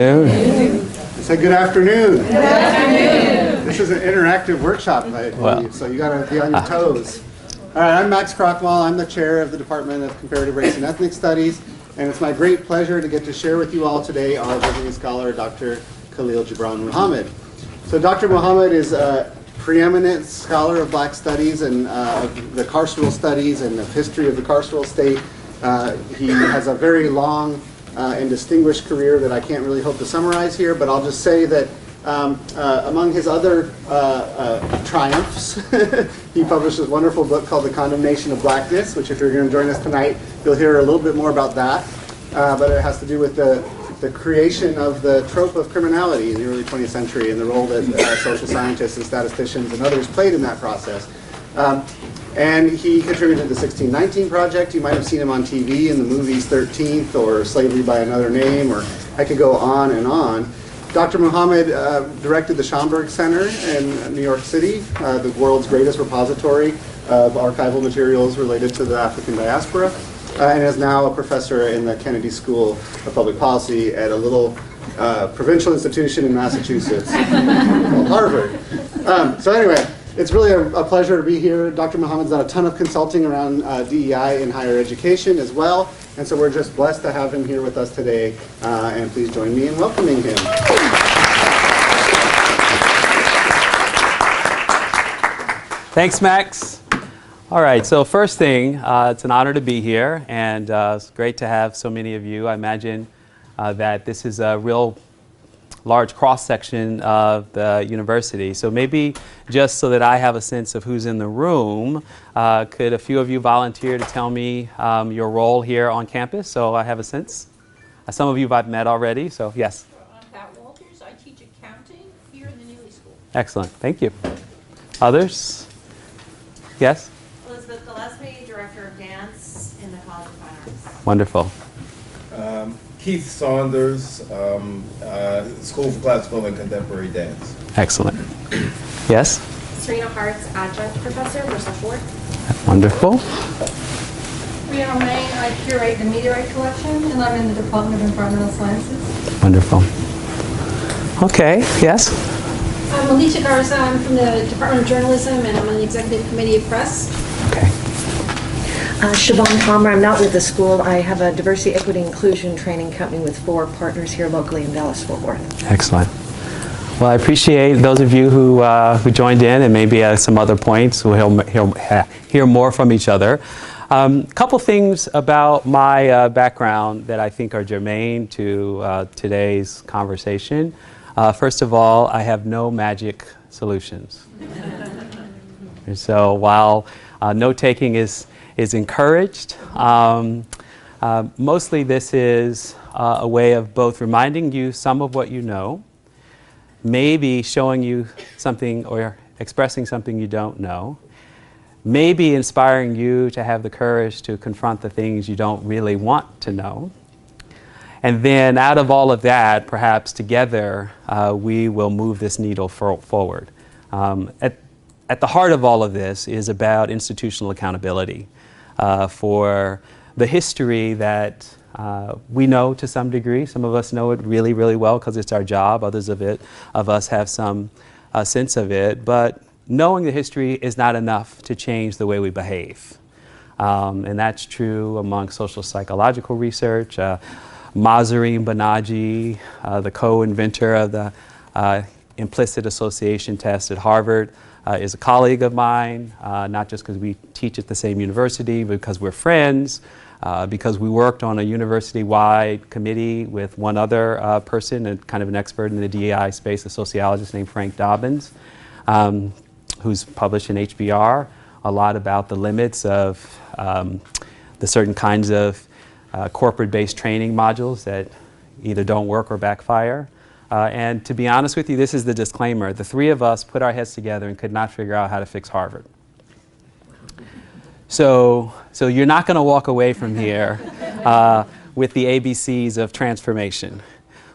Say good afternoon. Good afternoon. This is an interactive workshop, I believe, so you got to be on your toes. All right, I'm Max Krochmal. I'm the chair of the Department of Comparative Race and Ethnic Studies, and it's my great pleasure to get to share with you all today our visiting scholar, Dr. Khalil Gibran Muhammad. So Dr. Muhammad is a preeminent scholar of black studies and of the carceral studies and the history of the carceral state. He has a very long and distinguished career that I can't really hope to summarize here, but I'll just say that among his other triumphs, he published this wonderful book called The Condemnation of Blackness, which if you're going to join us tonight, you'll hear a little bit more about that. But it has to do with the creation of the trope of criminality in the early 20th century and the role that social scientists and statisticians and others played in that process. And he contributed to the 1619 Project. You might have seen him on TV in the movies 13th or Slavery by Another Name, or I could go on and on. Dr. Muhammad directed the Schomburg Center in New York City, the world's greatest repository of archival materials related to the African diaspora, and is now a professor in the Kennedy School of Public Policy at a little provincial institution in Massachusetts called Harvard. So anyway, it's really a pleasure to be here. Dr. Muhammad's done a ton of consulting around DEI in higher education as well, and so we're just blessed to have him here with us today, and please join me in welcoming him. Thanks, Max. All right, so first thing, it's an honor to be here, and it's great to have so many of you. I imagine that this is a real large cross-section of the university. So maybe just so that I have a sense of who's in the room, could a few of you volunteer to tell me your role here on campus so I have a sense? Some of you I've met already, so yes. I'm Pat Walters. I teach accounting here in the Neely School. Excellent, thank you. Others? Yes? Elizabeth Gillespie, Director of Dance in the College of Fine Arts. Wonderful. Keith Saunders, School for Classical and Contemporary Dance. Excellent. Yes? Serena Hart's Adjunct Professor, Bristol Ford. Wonderful. Brianna May, I curate the meteorite collection, and I'm in the Department of Environmental Sciences. Wonderful. Okay, yes? I'm Alicia Garza. I'm from the Department of Journalism, and I'm on the Executive Committee of Press. Okay. Siobhan Palmer. I'm not with the school. I have a diversity, equity, inclusion training company with 4 partners here locally in Dallas-Fort Worth. Excellent. Well, I appreciate those of you who joined in, and maybe at some other points we'll hear more from each other. A couple things about my background that I think are germane to today's conversation. First of all, I have no magic solutions. And so while note-taking is encouraged, mostly this is a way of both reminding you some of what you know, maybe showing you something or expressing something you don't know, maybe inspiring you to have the courage to confront the things you don't really want to know. And then out of all of that, perhaps together, we will move this needle forward. At the heart of all of this is about institutional accountability for the history that we know to some degree. Some of us know it really, really well because it's our job. Others of us have some sense of it. But knowing the history is not enough to change the way we behave. And that's true among social psychological research. Mahzarin Banaji, the co-inventor of the implicit association test at Harvard, is a colleague of mine, not just because we teach at the same university, but because we're friends, because we worked on a university-wide committee with one other person, and kind of an expert in the DEI space, a sociologist named Frank Dobbins, who's published in HBR a lot about the limits of the certain kinds of corporate-based training modules that either don't work or backfire. And to be honest with you, this is the disclaimer. The 3 of us put our heads together and could not figure out how to fix Harvard. So you're not going to walk away from here with the ABCs of transformation.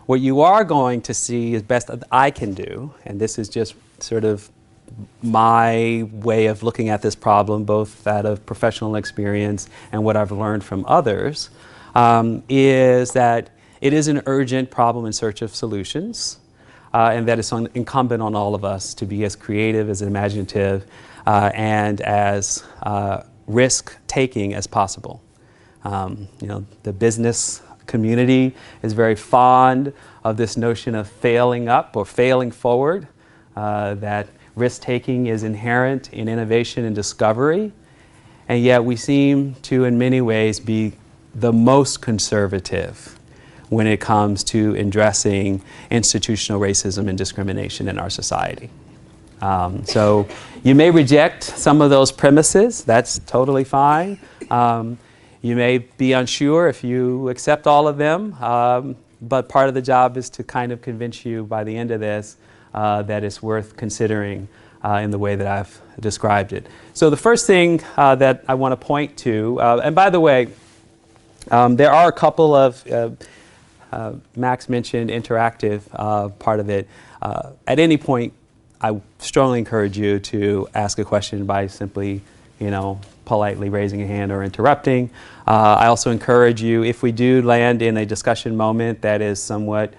What you are going to see, as best I can do, and this is just sort of my way of looking at this problem, both out of professional experience and what I've learned from others, is that It is an urgent problem in search of solutions, and that it's incumbent on all of us to be as creative, as imaginative, and as risk-taking as possible. The business community is very fond of this notion of failing up or failing forward, that risk-taking is inherent in innovation and discovery, and yet we seem to, in many ways, be the most conservative when it comes to addressing institutional racism and discrimination in our society. So you may reject some of those premises. That's totally fine. You may be unsure if you accept all of them, but part of the job is to kind of convince you by the end of this that it's worth considering in the way that I've described it. So the first thing that I want to point to, and by the way, there are a couple of, Max mentioned interactive part of it. At any point, I strongly encourage you to ask a question by simply, politely raising a hand or interrupting. I also encourage you, if we do land in a discussion moment that is somewhat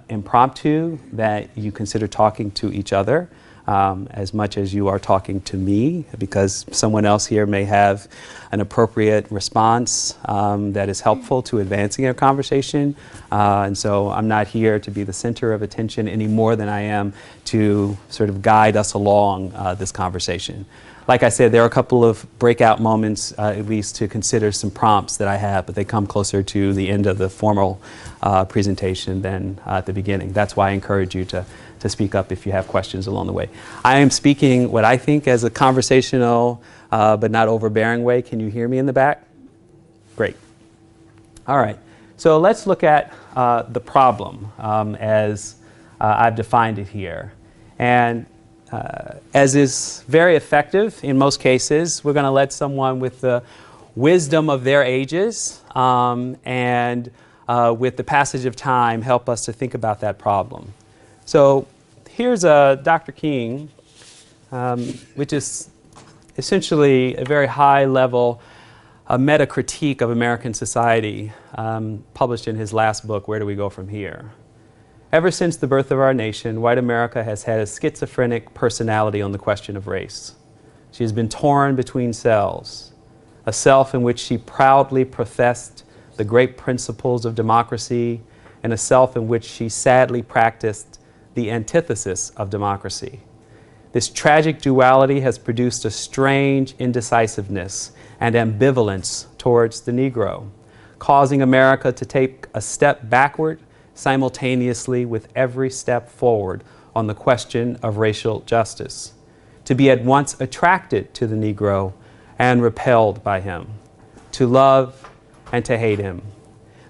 impromptu, that you consider talking to each other as much as you are talking to me, because someone else here may have an appropriate response that is helpful to advancing our conversation. And so I'm not here to be the center of attention any more than I am to sort of guide us along this conversation. Like I said, there are a couple of breakout moments, at least to consider some prompts that I have, but they come closer to the end of the formal presentation than at the beginning. That's why I encourage you to speak up if you have questions along the way. I am speaking what I think as a conversational but not overbearing way. Can you hear me in the back? Great. All right. So let's look at the problem as I've defined it here. And as is very effective in most cases, we're going to let someone with the wisdom of their ages and with the passage of time help us to think about that problem. So here's Dr. King, which is essentially a very high level meta-critique of American society, published in his last book, Where Do We Go From Here? Ever since the birth of our nation, white America has had a schizophrenic personality on the question of race. She has been torn between selves, a self in which she proudly professed the great principles of democracy, and a self in which she sadly practiced the antithesis of democracy. This tragic duality has produced a strange indecisiveness and ambivalence towards the Negro, causing America to take a step backward simultaneously with every step forward on the question of racial justice, to be at once attracted to the Negro and repelled by him, to love and to hate him.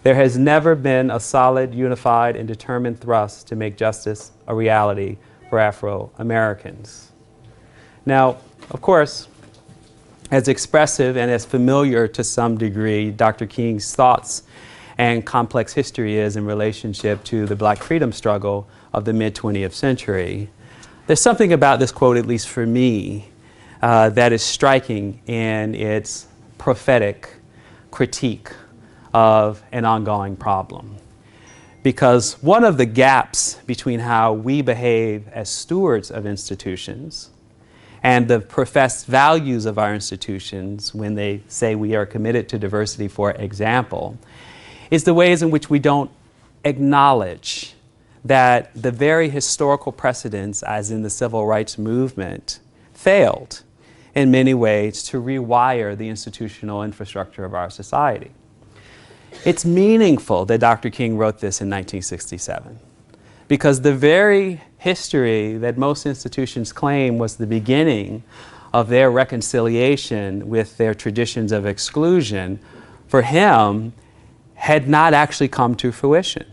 There has never been a solid, unified, and determined thrust to make justice a reality for Afro-Americans. Now, of course, as expressive and as familiar to some degree Dr. King's thoughts and complex history is in relationship to the Black freedom struggle of the mid-20th century, there's something about this quote, at least for me, that is striking in its prophetic critique of an ongoing problem. Because one of the gaps between how we behave as stewards of institutions and the professed values of our institutions when they say we are committed to diversity, for example, is the ways in which we don't acknowledge that the very historical precedents, as in the civil rights movement, failed in many ways to rewire the institutional infrastructure of our society. It's meaningful that Dr. King wrote this in 1967, because the very history that most institutions claim was the beginning of their reconciliation with their traditions of exclusion, for him, had not actually come to fruition.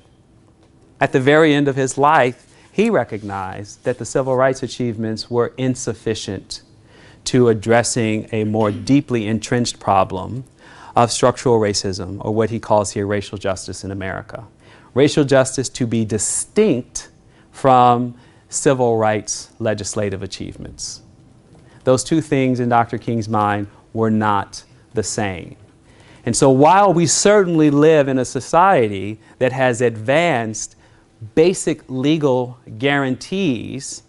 At the very end of his life, he recognized that the civil rights achievements were insufficient to addressing a more deeply entrenched problem of structural racism, or what he calls here racial justice in America. Racial justice to be distinct from civil rights legislative achievements. Those two things in Dr. King's mind were not the same. And so while we certainly live in a society that has advanced basic legal guarantees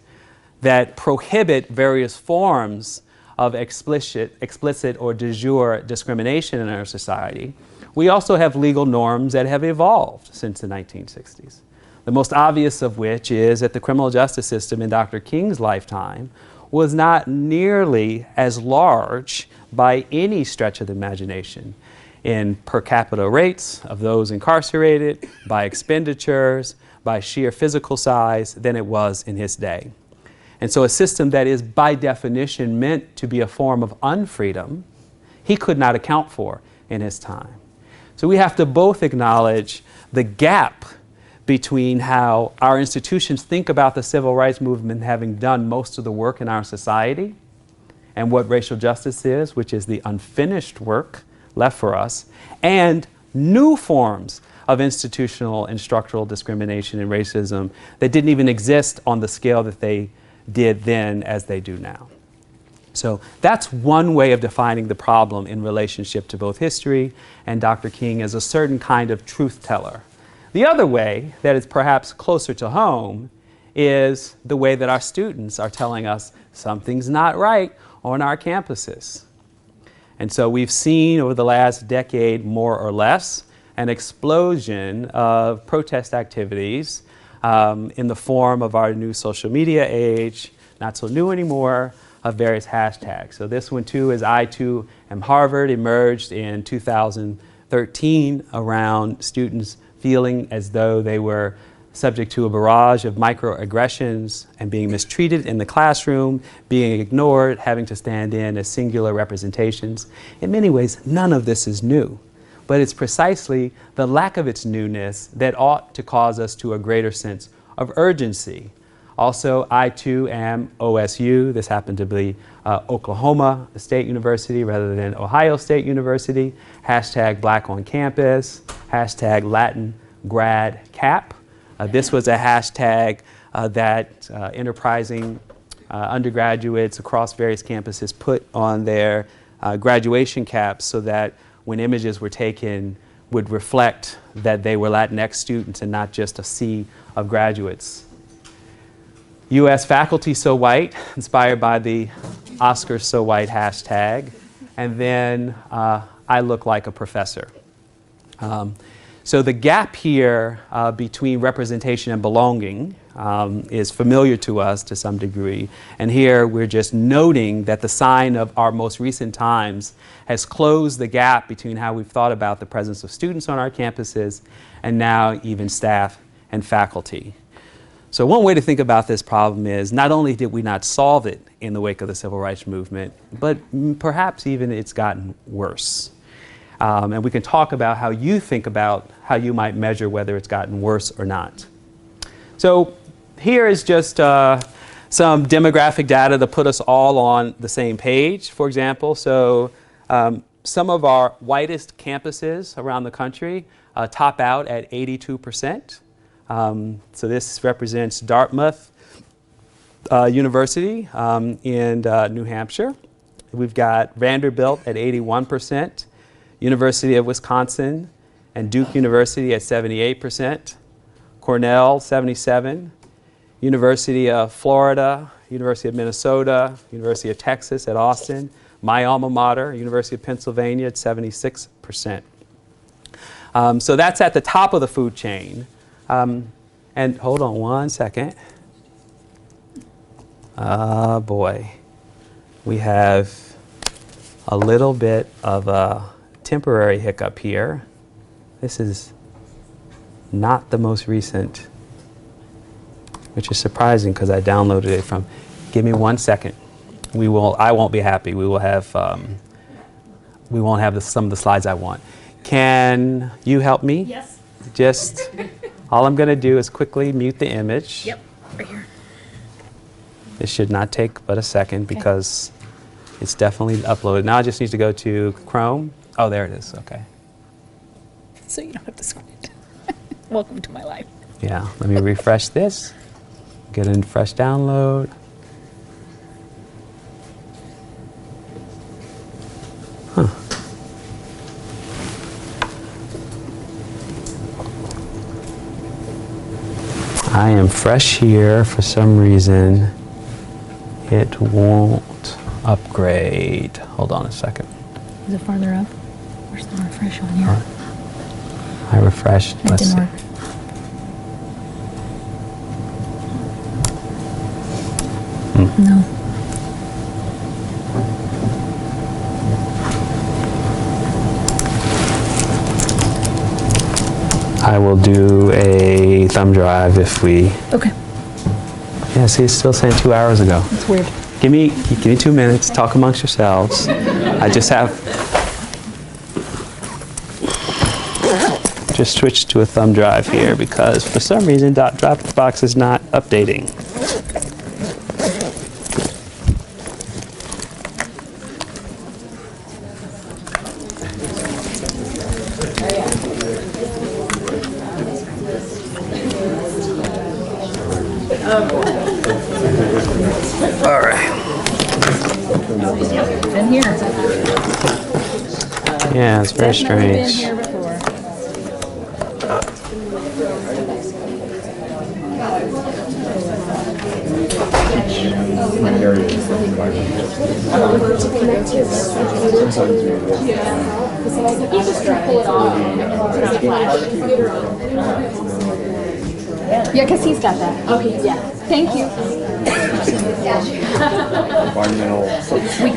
that prohibit various forms of explicit or de jure discrimination in our society, we also have legal norms that have evolved since the 1960s. The most obvious of which is that the criminal justice system in Dr. King's lifetime was not nearly as large by any stretch of the imagination in per capita rates of those incarcerated, by expenditures, by sheer physical size than it was in his day. And so a system that is by definition meant to be a form of unfreedom, he could not account for in his time. So we have to both acknowledge the gap between how our institutions think about the civil rights movement having done most of the work in our society and what racial justice is, which is the unfinished work left for us, and new forms of institutional and structural discrimination and racism that didn't even exist on the scale that they did then as they do now. So that's one way of defining the problem in relationship to both history and Dr. King as a certain kind of truth teller. The other way that is perhaps closer to home is the way that our students are telling us something's not right on our campuses. And so we've seen over the last decade, more or less, an explosion of protest activities in the form of our new social media age, not so new anymore, of various hashtags. So this one too is I Too Am Harvard, emerged in 2013 around students feeling as though they were subject to a barrage of microaggressions and being mistreated in the classroom, being ignored, having to stand in as singular representations. In many ways, none of this is new, but it's precisely the lack of its newness that ought to cause us to a greater sense of urgency. Also, I too am OSU. This happened to be Oklahoma State University rather than Ohio State University. Hashtag Black on Campus, hashtag Latin Grad Cap. This was a hashtag that enterprising undergraduates across various campuses put on their graduation caps so that when images were taken would reflect that they were Latinx students and not just a sea of graduates. U.S. faculty so white, inspired by the Oscars so white hashtag, and then I look like a professor. So the gap here between representation and belonging is familiar to us to some degree. And here we're just noting that the sign of our most recent times has closed the gap between how we've thought about the presence of students on our campuses and now even staff and faculty. So one way to think about this problem is not only did we not solve it in the wake of the civil rights movement, but perhaps even it's gotten worse. And we can talk about how you think about how you might measure whether it's gotten worse or not. So here is just some demographic data to put us all on the same page, for example. So some of our whitest campuses around the country top out at 82%. So this represents Dartmouth University in New Hampshire. We've got Vanderbilt at 81%. University of Wisconsin and Duke University at 78%, Cornell 77%, University of Florida, University of Minnesota, University of Texas at Austin, my alma mater, University of Pennsylvania at 76%. So that's at the top of the food chain. And hold on one second. Boy, we have a little bit of a temporary hiccup here. This is not the most recent, which is surprising because I downloaded it from. Give me 1 second. I won't be happy. We won't have some of the slides I want. Can you help me? Yes. Just all I'm going to do is quickly mute the image. Yep, right here. This should not take but a second because it's definitely uploaded. Now I just need to go to Chrome. Oh, there it is. Okay. So you don't have to squint. Welcome to my life. Yeah, let me refresh this. Get a fresh download. Huh. I am fresh here. For some reason, it won't upgrade. Hold on a second. Is it farther up? Where's the refresh on here? I refreshed. It Let's didn't see. work. No. I will do a thumb drive if we. Okay. Yeah, see, it's still saying 2 hours ago. That's weird. Give me 2 minutes. Talk amongst yourselves. I just switched to a thumb drive here because for some reason Dropbox is not updating. All right. Been here. Yeah, it's very Definitely been strange. here before. Yeah, because he's got that. Okay, yeah. Thank you. We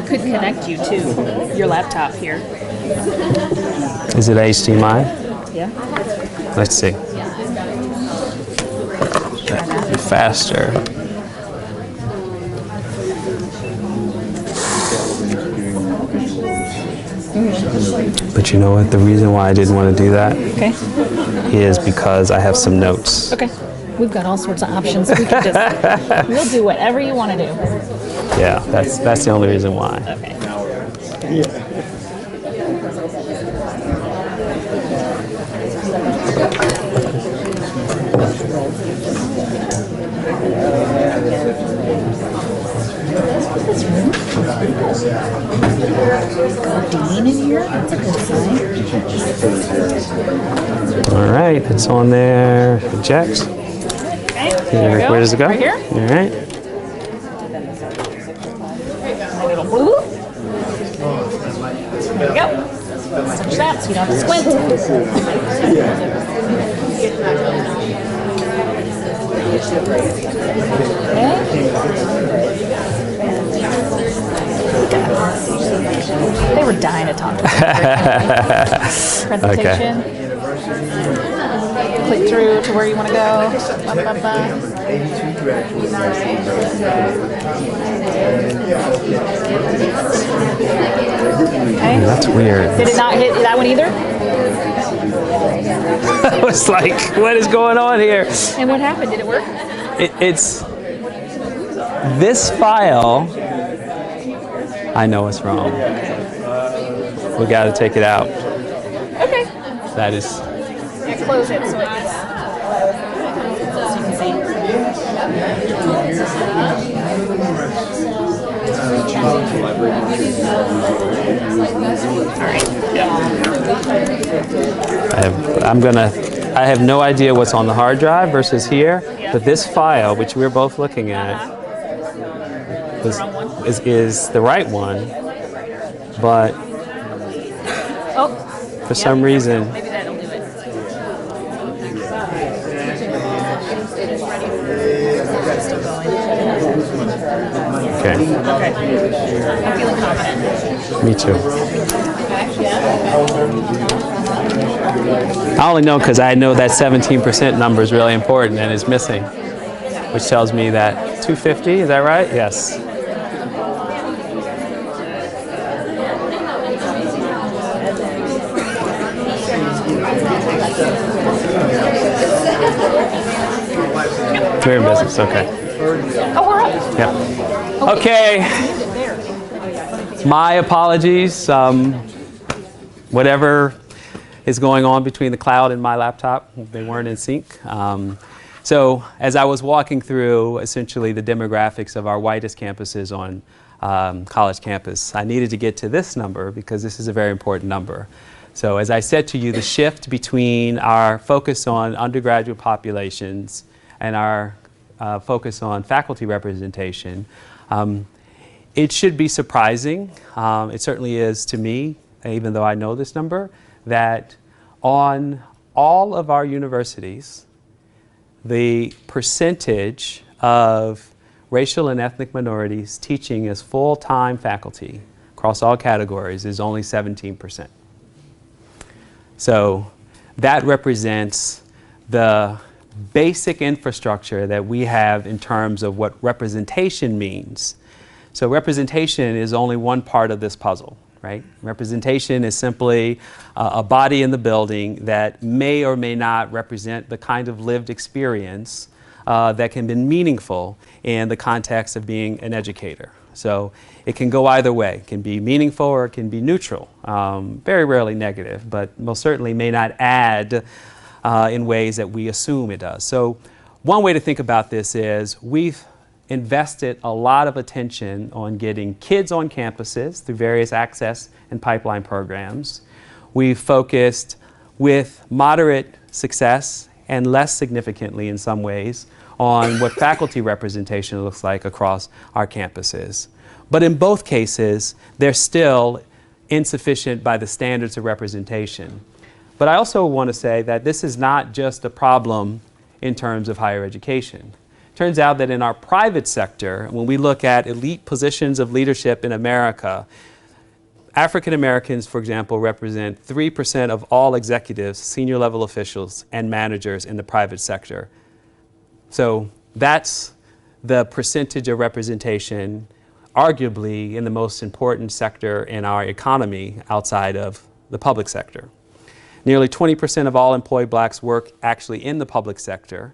could connect you to your laptop here. Is it HDMI? Yeah. Let's see. That'd be faster. But you know what? The reason why I didn't want to do that Okay. is because I have some notes. Okay. We've got all sorts of options. We can just, we'll do whatever you want to do. Yeah, that's the only reason why. Okay. Dean in here? That's a good sign. All right, it's on there. Eject. Okay. Where does it go? Right here. All right. A little blue. There we go. Switch that so you don't have to squint. They were dying to talk to us. Presentation. Click through to where you want to go. Ba, ba, ba. Okay. That's weird. Did it not hit that one either? I was like, what is going on here? And what happened? Did it work? It's this file. I know it's wrong. We got to take it out. Okay. That is. Yeah, close it so it gets. So you can see. I have no idea what's on the hard drive versus here, but this file, which we're both looking at, is the right one, but for some reason. Maybe that'll do it. Still going. Okay. Okay. I'm feeling confident. Me too. I only know because I know that 17% number is really important and is missing, which tells me that 250, is that right? Yes. We're in business, okay. Oh, we're up. Yeah. Okay. My apologies. Whatever is going on between the cloud and my laptop, they weren't in sync. So as I was walking through essentially the demographics of our whitest campuses on college campus, I needed to get to this number because this is a very important number. So as I said to you, the shift between our focus on undergraduate populations and our focus on faculty representation, it should be surprising, it certainly is to me, even though I know this number, that on all of our universities, the percentage of racial and ethnic minorities teaching as full-time faculty across all categories is only 17%. So that represents the basic infrastructure that we have in terms of what representation means. So representation is only one part of this puzzle, right? Representation is simply a body in the building that may or may not represent the kind of lived experience that can be meaningful in the context of being an educator. So it can go either way. It can be meaningful or it can be neutral. Very rarely negative, but most certainly may not add in ways that we assume it does. So one way to think about this is we've invested a lot of attention on getting kids on campuses through various access and pipeline programs. We've focused with moderate success and less significantly in some ways on what faculty representation looks like across our campuses. But in both cases, they're still insufficient by the standards of representation. But I also want to say that this is not just a problem in terms of higher education. Turns out that in our private sector, when we look at elite positions of leadership in America, African Americans, for example, represent 3% of all executives, senior level officials, and managers in the private sector. So that's the percentage of representation, arguably in the most important sector in our economy outside of the public sector. Nearly 20% of all employed blacks work actually in the public sector.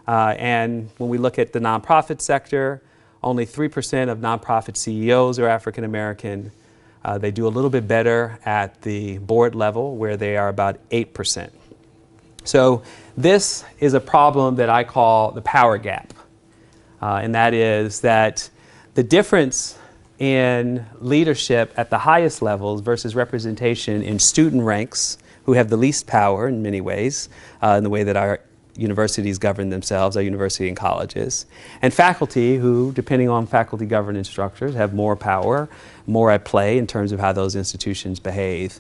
And when we look at the nonprofit sector, only 3% of nonprofit CEOs are African American. They do a little bit better at the board level, where they are about 8%. So this is a problem that I call the power gap. And that is that the difference in leadership at the highest levels versus representation in student ranks, who have the least power in many ways, in the way that our universities govern themselves, our university and colleges, and faculty who, depending on faculty governance structures, have more power, more at play in terms of how those institutions behave.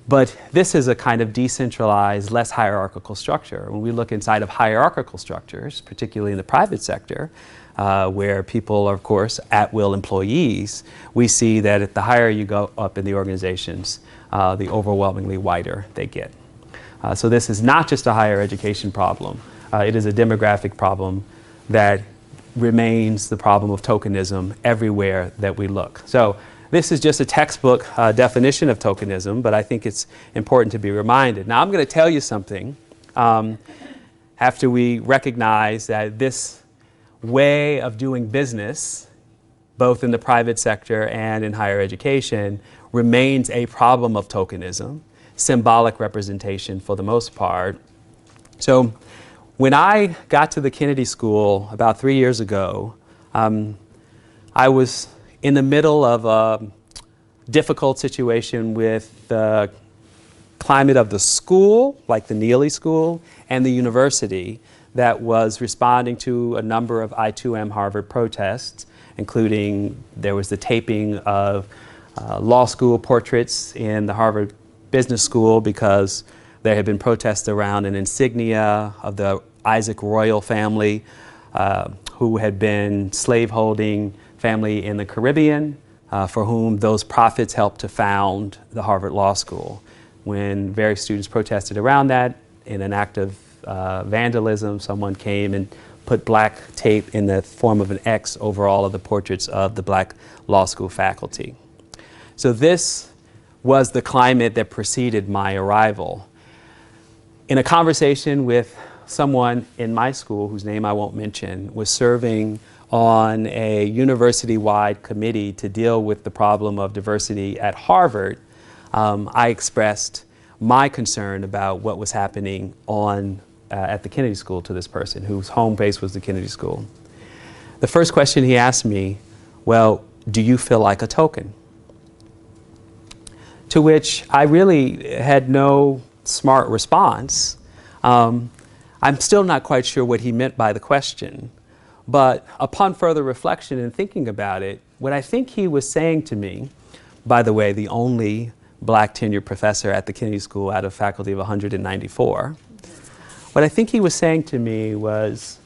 But this is a kind of decentralized, less hierarchical structure. When we look inside of hierarchical structures, particularly in the private sector, where people are, of course, at-will employees, we see that at the higher you go up in the organizations, the overwhelmingly wider they get. So this is not just a higher education problem. It is a demographic problem that remains the problem of tokenism everywhere that we look. So this is just a textbook definition of tokenism, but I think it's important to be reminded. Now I'm going to tell you something after we recognize that this way of doing business, both in the private sector and in higher education, remains a problem of tokenism, symbolic representation for the most part. So when I got to the Kennedy School about 3 years ago, I was in the middle of a difficult situation with the climate of the school, like the Neely School, and the university that was responding to a number of I2M Harvard protests, including there was the taping of law school portraits in the Harvard Business School because there had been protests around an insignia of the Isaac Royal family, who had been slaveholding family in the Caribbean, for whom those profits helped to found the Harvard Law School. When various students protested around that, in an act of vandalism, someone came and put black tape in the form of an X over all of the portraits of the black law school faculty. So this was the climate that preceded my arrival. In a conversation with someone in my school, whose name I won't mention, was serving on a university-wide committee to deal with the problem of diversity at Harvard, I expressed my concern about what was happening at the Kennedy School to this person, whose home base was the Kennedy School. The first question he asked me, well, do you feel like a token? to which I really had no smart response. I'm still not quite sure what he meant by the question, but upon further reflection and thinking about it, what I think he was saying to me, by the way, the only black tenured professor at the Kennedy School out of faculty of 194, what I think he was saying to me was,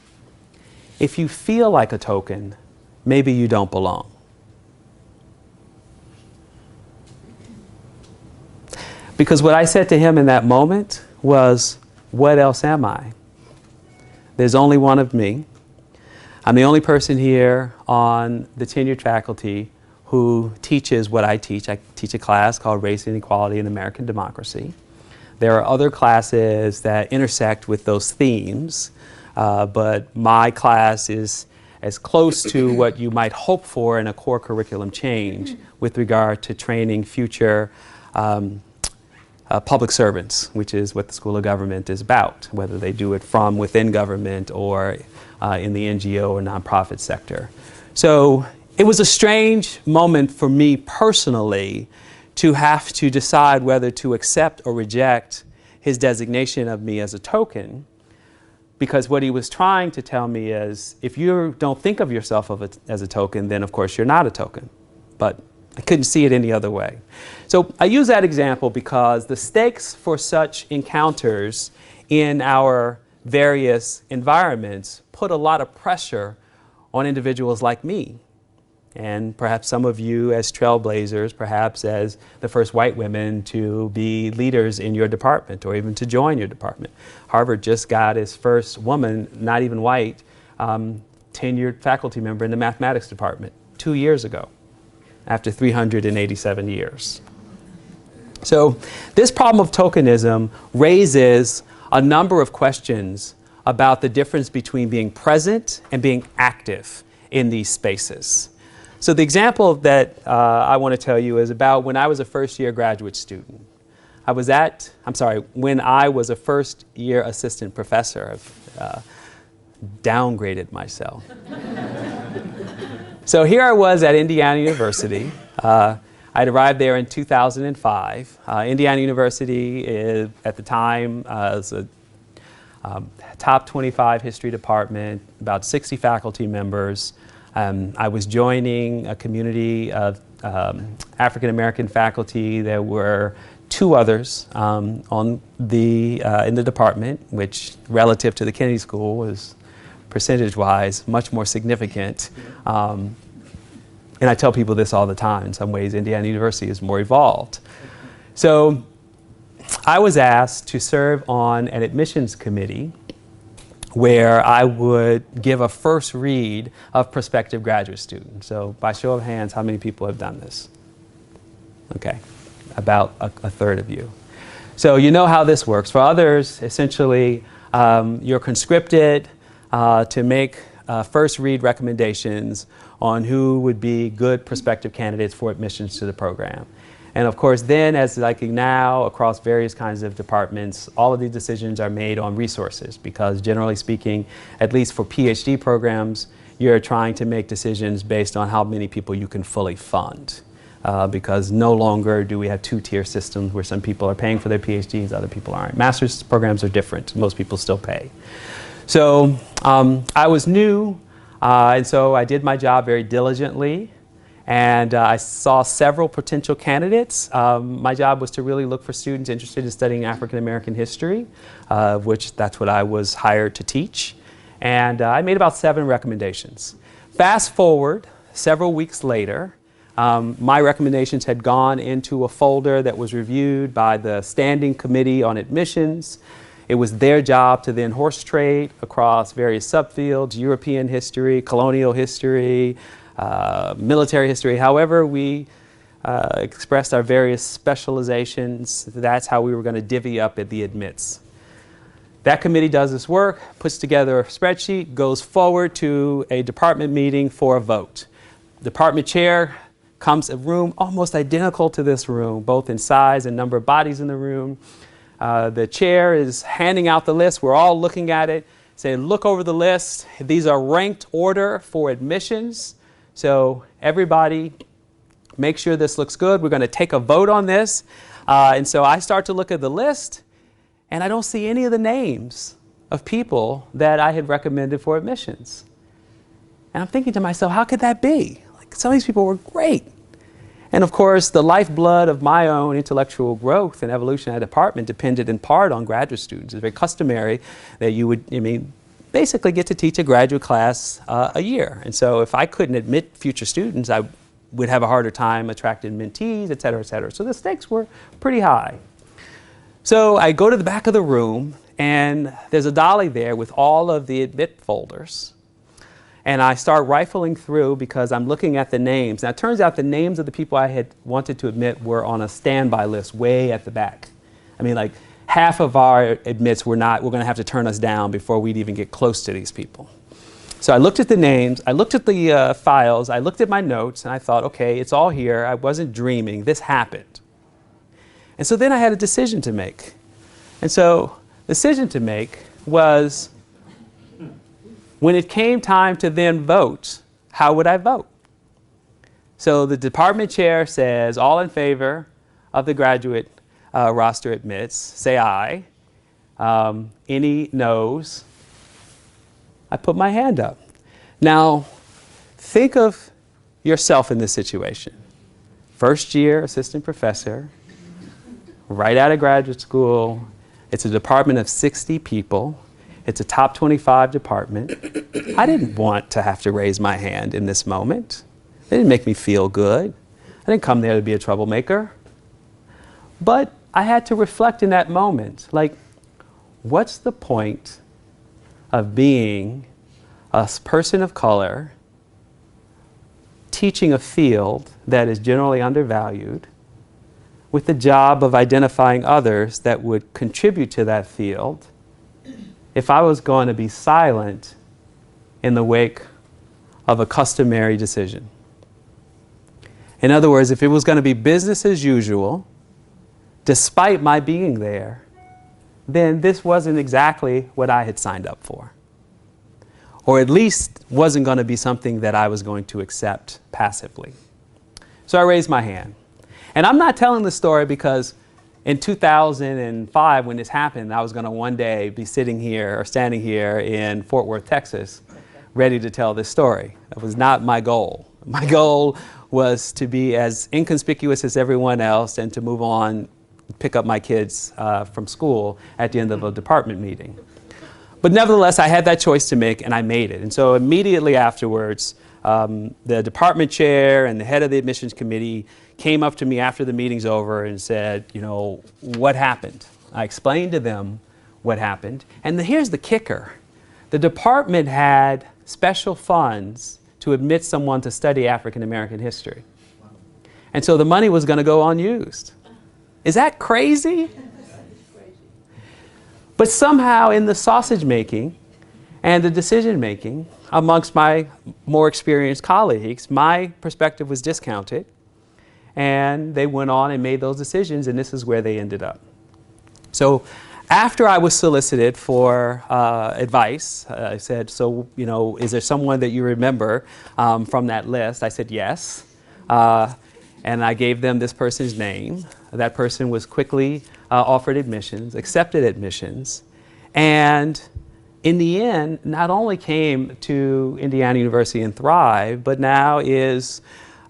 if you feel like a token, maybe you don't belong. Because what I said to him in that moment was, what else am I? There's only one of me. I'm the only person here on the tenured faculty who teaches what I teach. I teach a class called Race, Inequality, and American Democracy. There are other classes that intersect with those themes, but my class is as close to what you might hope for in a core curriculum change with regard to training future public servants, which is what the School of Government is about, whether they do it from within government or in the NGO or nonprofit sector. So it was a strange moment for me personally to have to decide whether to accept or reject his designation of me as a token, because what he was trying to tell me is, if you don't think of yourself as a token, then of course you're not a token. But I couldn't see it any other way. So I use that example because the stakes for such encounters in our various environments put a lot of pressure on individuals like me. And perhaps some of you as trailblazers, perhaps as the first white women to be leaders in your department or even to join your department. Harvard just got its first woman, not even white, tenured faculty member in the mathematics department 2 years ago, after 387 years. So this problem of tokenism raises a number of questions about the difference between being present and being active in these spaces. So the example that I want to tell you is about when I was a first-year graduate student. When I was a first-year assistant professor, I've downgraded myself. So here I was at Indiana University. I'd arrived there in 2005. Indiana University at the time was a top 25 history department, about 60 faculty members. I was joining a community of African American faculty. There were 2 others in the department, which relative to the Kennedy School was percentage-wise much more significant. And I tell people this all the time. In some ways, Indiana University is more evolved. So I was asked to serve on an admissions committee where I would give a first read of prospective graduate students. So by show of hands, how many people have done this? Okay, about a third of you. So you know how this works. For others, essentially, you're conscripted to make first read recommendations on who would be good prospective candidates for admissions to the program. And of course, then, as like now, across various kinds of departments, all of these decisions are made on resources, because generally speaking, at least for Ph.D. programs, you're trying to make decisions based on how many people you can fully fund. Because no longer do we have 2-tier systems where some people are paying for their PhDs, other people aren't. Master's programs are different. Most people still pay. So I was new, and so I did my job very diligently. And I saw several potential candidates. My job was to really look for students interested in studying African American history, which that's what I was hired to teach. And I made about 7 recommendations. Fast forward several weeks later, my recommendations had gone into a folder that was reviewed by the Standing Committee on Admissions. It was their job to then horse trade across various subfields, European history, colonial history, military history. However we expressed our various specializations, that's how we were going to divvy up at the admits. That committee does this work, puts together a spreadsheet, goes forward to a department meeting for a vote. Department chair comes a room almost identical to this room, both in size and number of bodies in the room. The chair is handing out the list. We're all looking at it, saying, look over the list. These are ranked order for admissions. So everybody make sure this looks good. We're going to take a vote on this. And so I start to look at the list, and I don't see any of the names of people that I had recommended for admissions. And I'm thinking to myself, how could that be? Like, some of these people were great. And of course, the lifeblood of my own intellectual growth and evolution at the department depended in part on graduate students. It's very customary that you would, basically get to teach a graduate class a year. And so if I couldn't admit future students, I would have a harder time attracting mentees, et cetera, et cetera. So the stakes were pretty high. So I go to the back of the room, and there's a dolly there with all of the admit folders. And I start rifling through because I'm looking at the names. Now, it turns out the names of the people I had wanted to admit were on a standby list way at the back. Like half of our admits we're going to have to turn us down before we'd even get close to these people. So I looked at the names, I looked at the files, I looked at my notes, and I thought, okay, it's all here. I wasn't dreaming. This happened. And so then I had a decision to make. And so the decision to make was, when it came time to then vote, how would I vote? So the department chair says, all in favor of the graduate roster admits, say aye. Any noes? I put my hand up. Now, think of yourself in this situation. First year assistant professor, right out of graduate school. It's a department of 60 people. It's a top 25 department. I didn't want to have to raise my hand in this moment. It didn't make me feel good. I didn't come there to be a troublemaker. But I had to reflect in that moment, like, what's the point of being a person of color teaching a field that is generally undervalued with the job of identifying others that would contribute to that field if I was going to be silent in the wake of a customary decision? In other words, if it was going to be business as usual, despite my being there, then this wasn't exactly what I had signed up for. Or at least wasn't going to be something that I was going to accept passively. So I raised my hand. And I'm not telling this story because in 2005, when this happened, I was going to one day be sitting here or standing here in Fort Worth, Texas, ready to tell this story. That was not my goal. My goal was to be as inconspicuous as everyone else and to move on, pick up my kids from school at the end of a department meeting. But nevertheless, I had that choice to make, and I made it. And so immediately afterwards, the department chair and the head of the admissions committee came up to me after the meeting's over and said, what happened? I explained to them what happened. And here's the kicker. The department had special funds to admit someone to study African American history. And so the money was going to go unused. Is that crazy? But somehow in the sausage making and the decision making amongst my more experienced colleagues, my perspective was discounted. And they went on and made those decisions, and this is where they ended up. So after I was solicited for advice, I said, so, is there someone that you remember from that list? I said, yes. And I gave them this person's name. That person was quickly offered admissions, accepted admissions, and in the end, not only came to Indiana University and thrived, but now is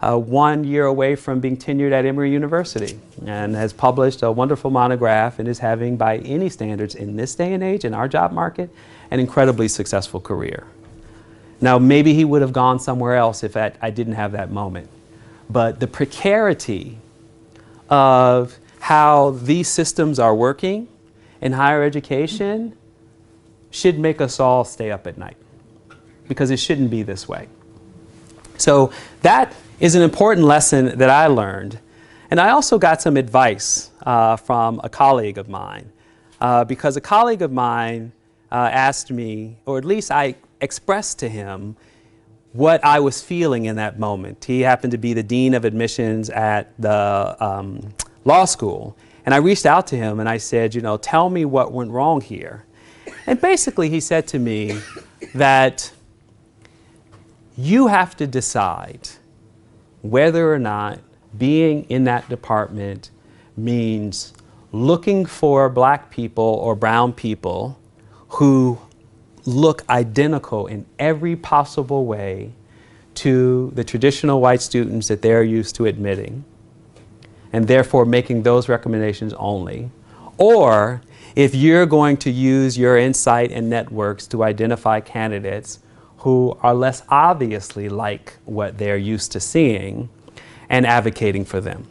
1 year away from being tenured at Emory University and has published a wonderful monograph and is having, by any standards in this day and age, in our job market, an incredibly successful career. Now, maybe he would have gone somewhere else if I didn't have that moment. But the precarity of how these systems are working in higher education should make us all stay up at night, because it shouldn't be this way. So that is an important lesson that I learned. And I also got some advice from a colleague of mine, because a colleague of mine asked me, or at least I expressed to him, what I was feeling in that moment. He happened to be the dean of admissions at the law school. And I reached out to him and I said, tell me what went wrong here. And basically he said to me that you have to decide whether or not being in that department means looking for black people or brown people who look identical in every possible way to the traditional white students that they're used to admitting, and therefore making those recommendations only. Or if you're going to use your insight and networks to identify candidates who are less obviously like what they're used to seeing and advocating for them.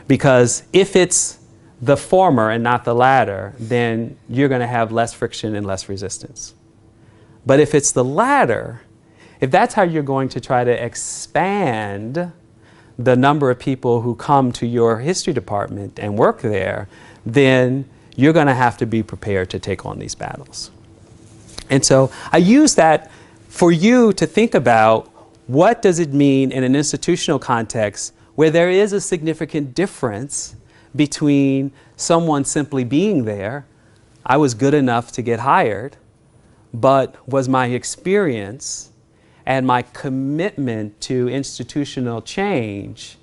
Because if it's the former and not the latter, then you're going to have less friction and less resistance. But if it's the latter, if that's how you're going to try to expand the number of people who come to your history department and work there, then you're going to have to be prepared to take on these battles. And so I use that for you to think about, what does it mean in an institutional context where there is a significant difference between someone simply being there, I was good enough to get hired, but was my experience and my commitment to institutional change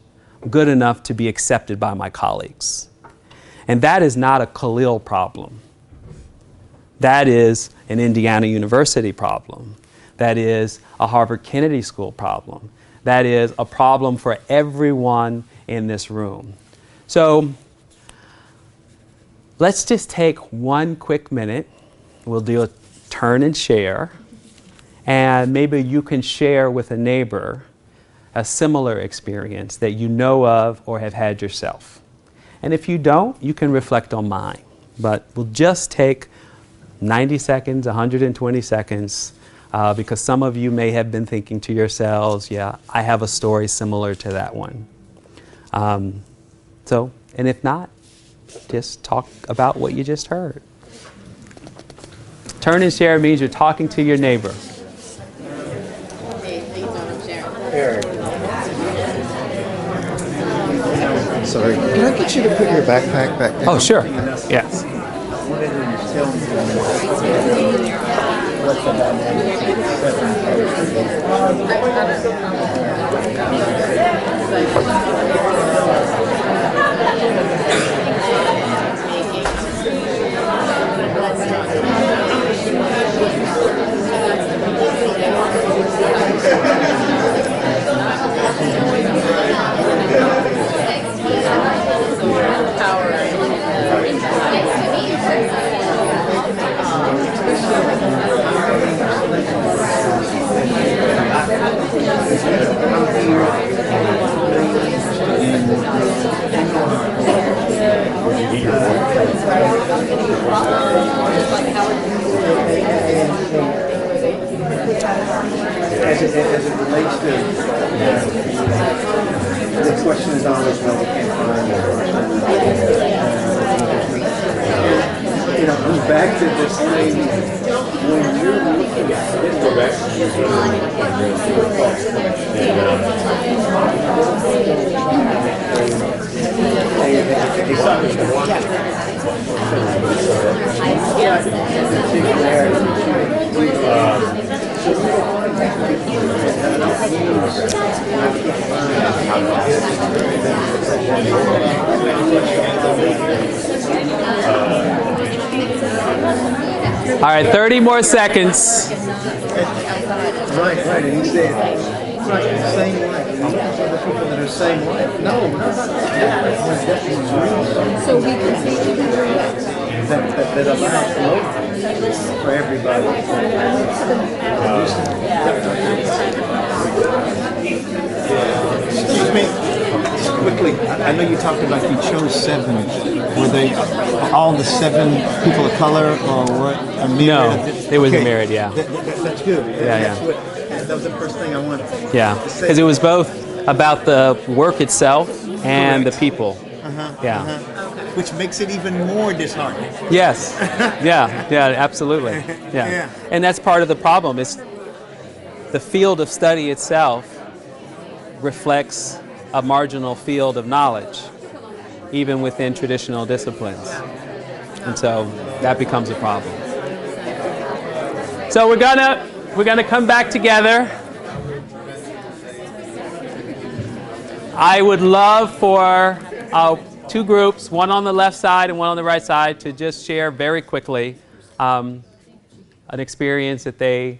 good enough to be accepted by my colleagues? And that is not a Khalil problem. That is an Indiana University problem. That is a Harvard Kennedy School problem. That is a problem for everyone in this room. So let's just take one quick minute. We'll do a turn and share. And maybe you can share with a neighbor a similar experience that you know of or have had yourself. And if you don't, you can reflect on mine. But we'll just take 90 seconds, 120 seconds, because some of you may have been thinking to yourselves, yeah, I have a story similar to that one. And if not, just talk about what you just heard. Turn and share means you're talking to your neighbor. Sorry, can I get you to put your backpack back down? Oh, sure. Yes. As it relates to, the question is always, well, we can't find it. You know, goes back to this thing, when you're looking at it, go back to All right, 30 more seconds. Right, and he said, right, the same way. Other people that are the same way. No, So we can teach you that allows flow for everybody. Excuse me, just quickly, I know you talked about you chose 7. Were they all the 7 people of color, or what? No, it was married, yeah. That's good. Yeah. That was the first thing I wanted. Yeah, because it was both about the work itself and the people. Which makes it even more disheartening. Yes. Yeah, absolutely. Yeah. And that's part of the problem. Is the field of study itself reflects a marginal field of knowledge, even within traditional disciplines. And so that becomes a problem. So we're gonna come back together. I would love for two groups, one on the left side and one on the right side, to just share very quickly an experience that they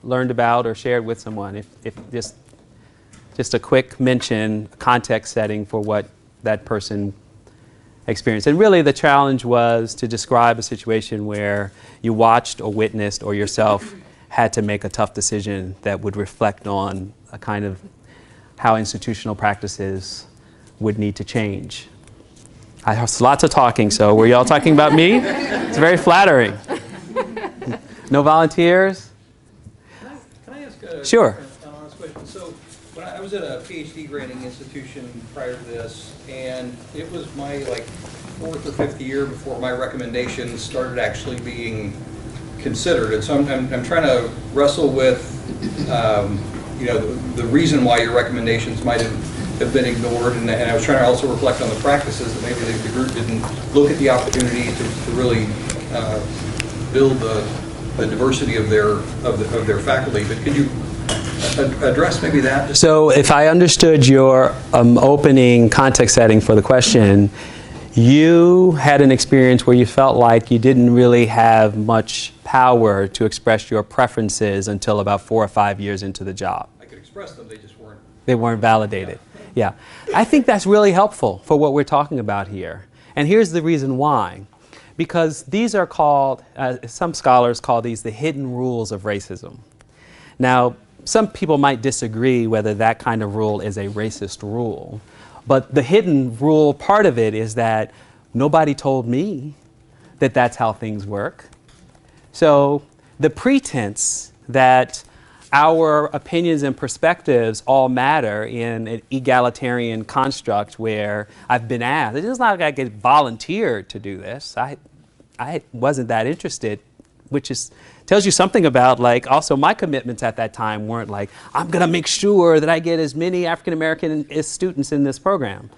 learned about or shared with someone. If just a quick mention, context setting for what that person experienced. And really the challenge was to describe a situation where you watched or witnessed or yourself had to make a tough decision that would reflect on a kind of how institutional practices would need to change. I have lots of talking, so were y'all talking about me? It's very flattering. No volunteers? Can I ask a Sure. an honest question? So when I was at a Ph.D. granting institution prior to this, and it was my like 4th or 5th year before my recommendations started actually being considered. And so I'm trying to wrestle with you know, the reason why your recommendations might have been ignored, and I was trying to also reflect on the practices that maybe the group didn't look at the opportunity to really build the diversity of their faculty. But could you address maybe that? So if I understood your opening context setting for the question, you had an experience where you felt like you didn't really have much power to express your preferences until about 4 or 5 years into the job. I could express them, they just weren't. They weren't validated. Yeah. I think that's really helpful for what we're talking about here. And here's the reason why. Because these are called, some scholars call these the hidden rules of racism. Now, some people might disagree whether that kind of rule is a racist rule. But the hidden rule part of it is that nobody told me that that's how things work. So the pretense that our opinions and perspectives all matter in an egalitarian construct where I've been asked, it's not like I get volunteered to do this. I wasn't that interested, which tells you something about, like, also my commitments at that time weren't like, I'm going to make sure that I get as many African American students in this program.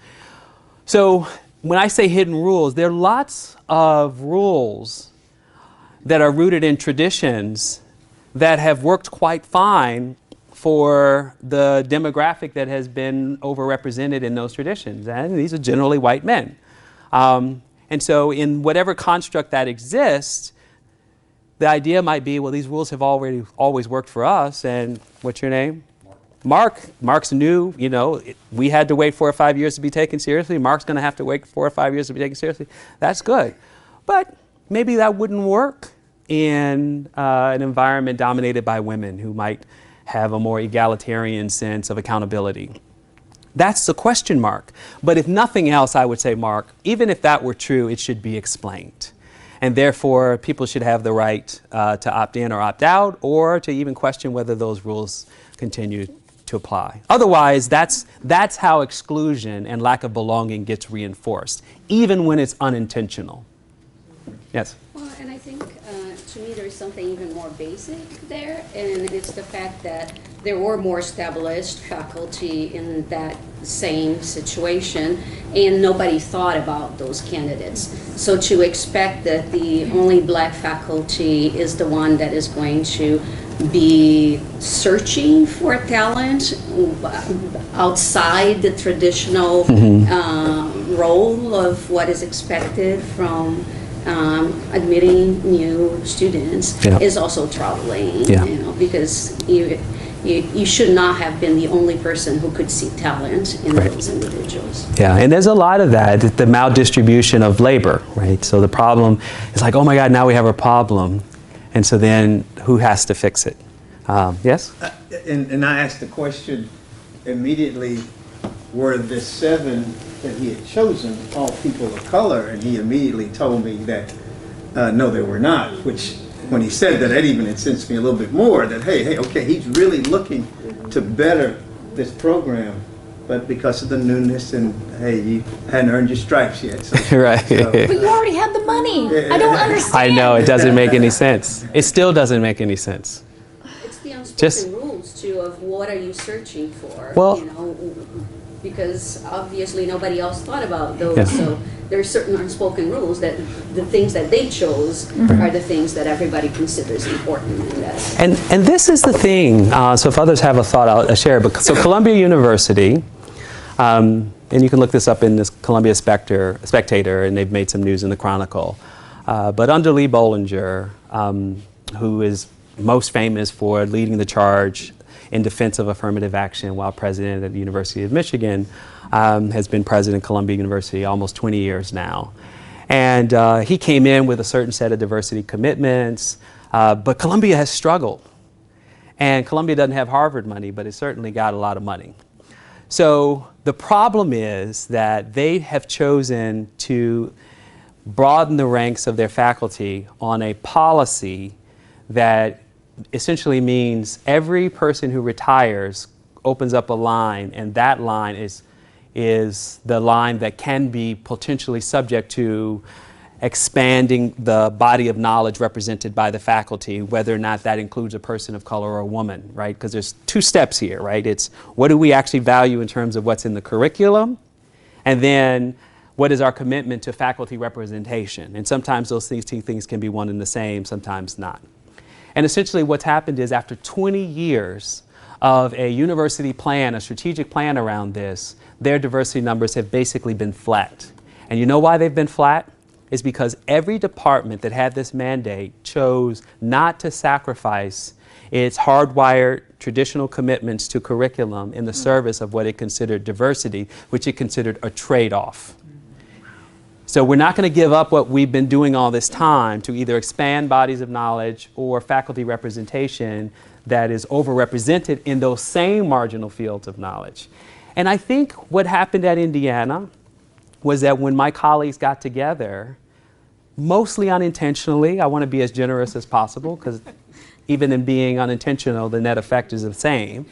So when I say hidden rules, there are lots of rules that are rooted in traditions that have worked quite fine for the demographic that has been overrepresented in those traditions. And these are generally white men. And so in whatever construct that exists, the idea might be, well, these rules have always worked for us. And what's your name? Mark. Mark's new, you know, we had to wait 4 or 5 years to be taken seriously. Mark's going to have to wait 4 or 5 years to be taken seriously. That's good. But maybe that wouldn't work in an environment dominated by women who might have a more egalitarian sense of accountability. That's the question mark. But if nothing else, I would say, Mark, even if that were true, it should be explained. And therefore, people should have the right to opt in or opt out, or to even question whether those rules continue to apply. Otherwise, that's how exclusion and lack of belonging gets reinforced, even when it's unintentional. Yes? Well, and I think to me there's something even more basic there, and it's the fact that there were more established faculty in that same situation, and nobody thought about those candidates. So to expect that the only black faculty is the one that is going to be searching for talent outside the traditional role of what is expected from admitting new students is also troubling, you know, because you should not have been the only person who could see talent in those individuals. Yeah, and there's a lot of that, the maldistribution of labor, right? So the problem is like, oh my God, now we have a problem. And so then who has to fix it? Yes? And I asked the question immediately, were the 7 that he had chosen all people of color? And he immediately told me that no, they were not, which when he said that, that even incensed me a little bit more, that hey, okay, he's really looking to better this program, but because of the newness and hey, you hadn't earned your stripes yet. So, right. But you already had the money. I don't understand. I know, it doesn't make any sense. It still doesn't make any sense. It's the unspoken rules, too, of what are you searching for, well, you know, because obviously nobody else thought about those, so there are certain unspoken rules that the things that they chose are the things that everybody considers important. And this is the thing, so if others have a thought, I'll share it. So Columbia University And you can look this up in this Columbia Spectator, and they've made some news in the Chronicle. But under Lee Bollinger, who is most famous for leading the charge in defense of affirmative action while president at the University of Michigan, has been president of Columbia University almost 20 years now. And he came in with a certain set of diversity commitments, but Columbia has struggled. And Columbia doesn't have Harvard money, but it certainly got a lot of money. So the problem is that they have chosen to broaden the ranks of their faculty on a policy that essentially means every person who retires opens up a line, and that line is the line that can be potentially subject to expanding the body of knowledge represented by the faculty, whether or not that includes a person of color or a woman, right? Because there's two steps here, right? It's what do we actually value in terms of what's in the curriculum, and then what is our commitment to faculty representation? And sometimes those two things can be one and the same, sometimes not. And essentially what's happened is after 20 years of a university plan, a strategic plan around this, their diversity numbers have basically been flat. And you know why they've been flat? Is because every department that had this mandate chose not to sacrifice its hardwired traditional commitments to curriculum in the service of what it considered diversity, which it considered a trade-off. So we're not going to give up what we've been doing all this time to either expand bodies of knowledge or faculty representation that is overrepresented in those same marginal fields of knowledge. And I think what happened at Indiana was that when my colleagues got together, mostly unintentionally, I want to be as generous as possible because even in being unintentional, the net effect is the same,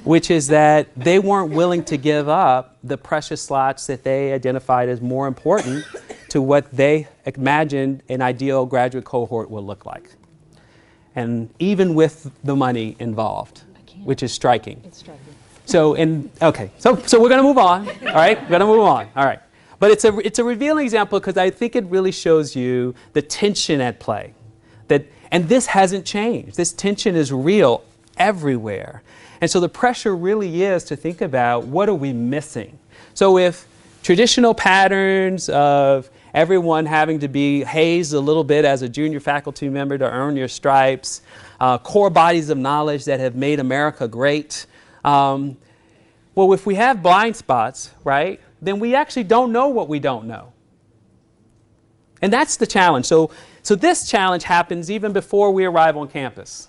which is that they weren't willing to give up the precious slots that they identified as more important to what they imagined an ideal graduate cohort will look like. And even with the money involved, which is striking. It's striking. So we're going to move on, all right? We're going to move on, all right. But it's a revealing example because I think it really shows you the tension at play. And this hasn't changed. This tension is real everywhere. And so the pressure really is to think about what are we missing. So if traditional patterns of everyone having to be hazed a little bit as a junior faculty member to earn your stripes, core bodies of knowledge that have made America great, well, if we have blind spots, right, then we actually don't know what we don't know. And that's the challenge. So this challenge happens even before we arrive on campus.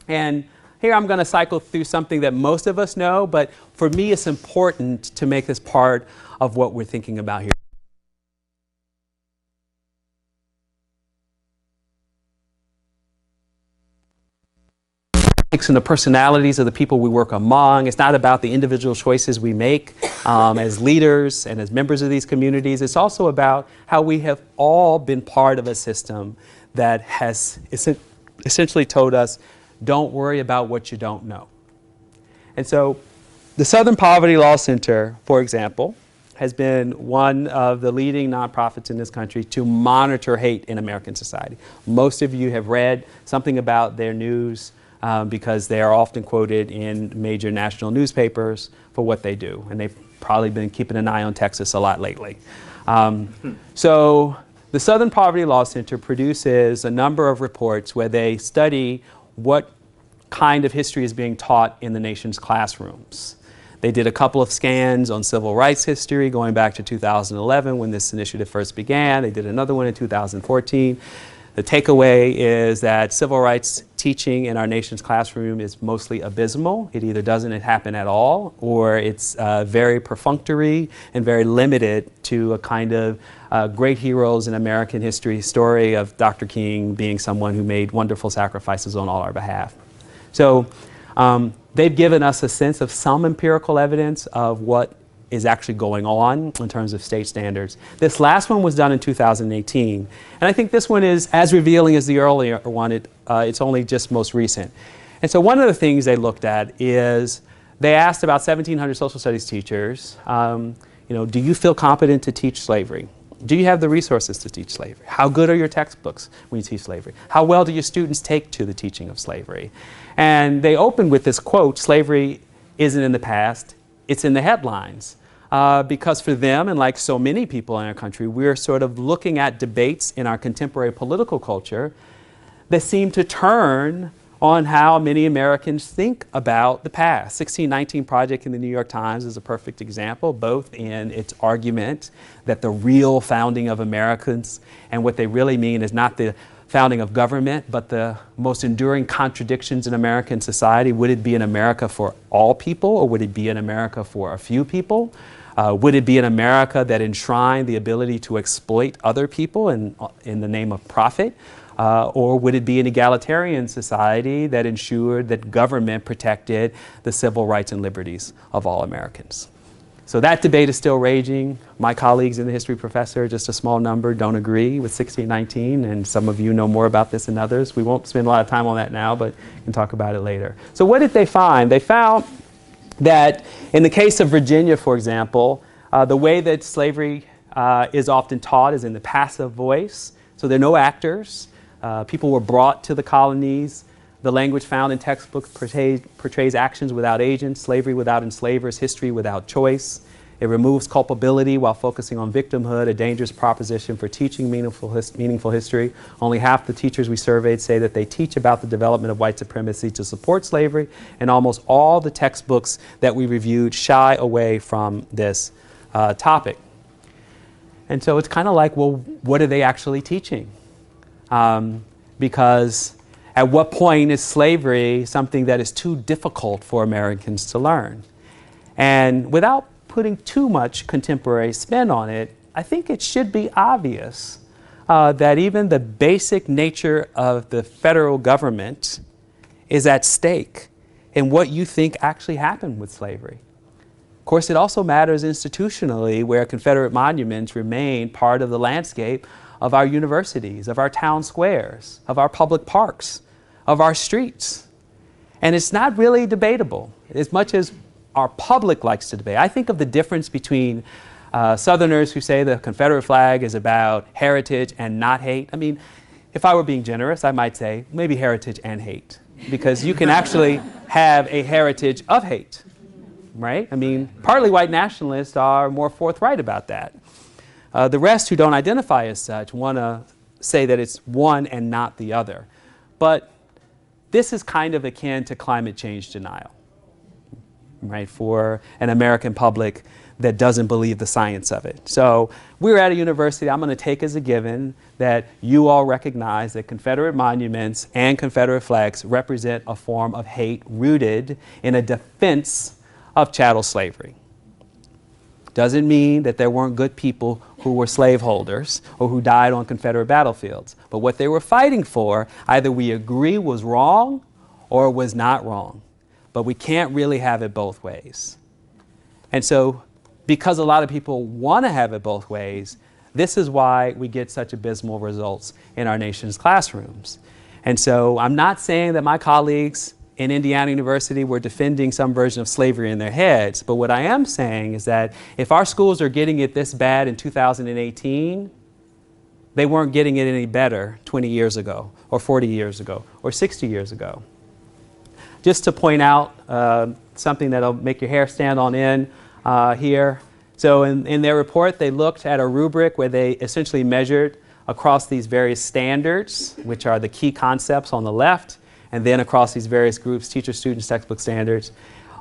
And here I'm going to cycle through something that most of us know, but for me it's important to make this part of what we're thinking about here. And the personalities of the people we work among. It's not about the individual choices we make as leaders and as members of these communities. It's also about how we have all been part of a system that has essentially told us, don't worry about what you don't know. And so the Southern Poverty Law Center, for example, has been one of the leading nonprofits in this country to monitor hate in American society. Most of you have read something about their news because they are often quoted in major national newspapers for what they do. And they've probably been keeping an eye on Texas a lot lately. So the Southern Poverty Law Center produces a number of reports where they study what kind of history is being taught in the nation's classrooms. They did a couple of scans on civil rights history going back to 2011 when this initiative first began. They did another one in 2014. The takeaway is that civil rights teaching in our nation's classroom is mostly abysmal. It either doesn't happen at all, or it's very perfunctory and very limited to a kind of great heroes in American history story of Dr. King being someone who made wonderful sacrifices on all our behalf. So they've given us a sense of some empirical evidence of what is actually going on in terms of state standards. This last one was done in 2018. And I think this one is as revealing as the earlier one. It's only just most recent. And so one of the things they looked at is they asked about 1,700 social studies teachers, do you feel competent to teach slavery? Do you have the resources to teach slavery? How good are your textbooks when you teach slavery? How well do your students take to the teaching of slavery? And they opened with this quote, slavery isn't in the past, it's in the headlines. Because for them, and like so many people in our country, we're sort of looking at debates in our contemporary political culture that seem to turn on how many Americans think about the past. 1619 Project in the New York Times is a perfect example, both in its argument that the real founding of Americans and what they really mean is not the founding of government, but the most enduring contradictions in American society. Would it be an America for all people, or would it be an America for a few people? Would it be an America that enshrined the ability to exploit other people in the name of profit? Or would it be an egalitarian society that ensured that government protected the civil rights and liberties of all Americans? So that debate is still raging. My colleagues in the history professor, just a small number, don't agree with 1619, and some of you know more about this than others. We won't spend a lot of time on that now, but we can talk about it later. So what did they find? They found that in the case of Virginia, for example, the way that slavery is often taught is in the passive voice. So there are no actors. People were brought to the colonies. The language found in textbooks portrays actions without agents, slavery without enslavers, history without choice. It removes culpability while focusing on victimhood, a dangerous proposition for teaching meaningful history. Only half the teachers we surveyed say that they teach about the development of white supremacy to support slavery, and almost all the textbooks that we reviewed shy away from this topic. And so it's kind of like, well, what are they actually teaching? Because at what point is slavery something that is too difficult for Americans to learn? And without putting too much contemporary spin on it, I think it should be obvious that even the basic nature of the federal government is at stake in what you think actually happened with slavery. Of course, it also matters institutionally, where Confederate monuments remain part of the landscape of our universities, of our town squares, of our public parks, of our streets. And it's not really debatable as much as our public likes to debate. I think of the difference between Southerners who say the Confederate flag is about heritage and not hate. I mean, if I were being generous, I might say maybe heritage and hate, because you can actually have a heritage of hate, right? I mean, partly white nationalists are more forthright about that. The rest who don't identify as such want to say that it's one and not the other. But this is kind of akin to climate change denial, right, for an American public that doesn't believe the science of it. So we're at a university, I'm going to take as a given that you all recognize that Confederate monuments and Confederate flags represent a form of hate rooted in a defense of chattel slavery. Doesn't mean that there weren't good people who were slaveholders or who died on Confederate battlefields. But what they were fighting for, either we agree was wrong or was not wrong. But we can't really have it both ways. And so, because a lot of people want to have it both ways, this is why we get such abysmal results in our nation's classrooms. And so I'm not saying that my colleagues in Indiana University were defending some version of slavery in their heads, but what I am saying is that if our schools are getting it this bad in 2018, they weren't getting it any better 20 years ago, or 40 years ago, or 60 years ago. Just to point out something that'll make your hair stand on end here. So in their report, they looked at a rubric where they essentially measured across these various standards, which are the key concepts on the left, and then across these various groups, teacher, students, textbook standards.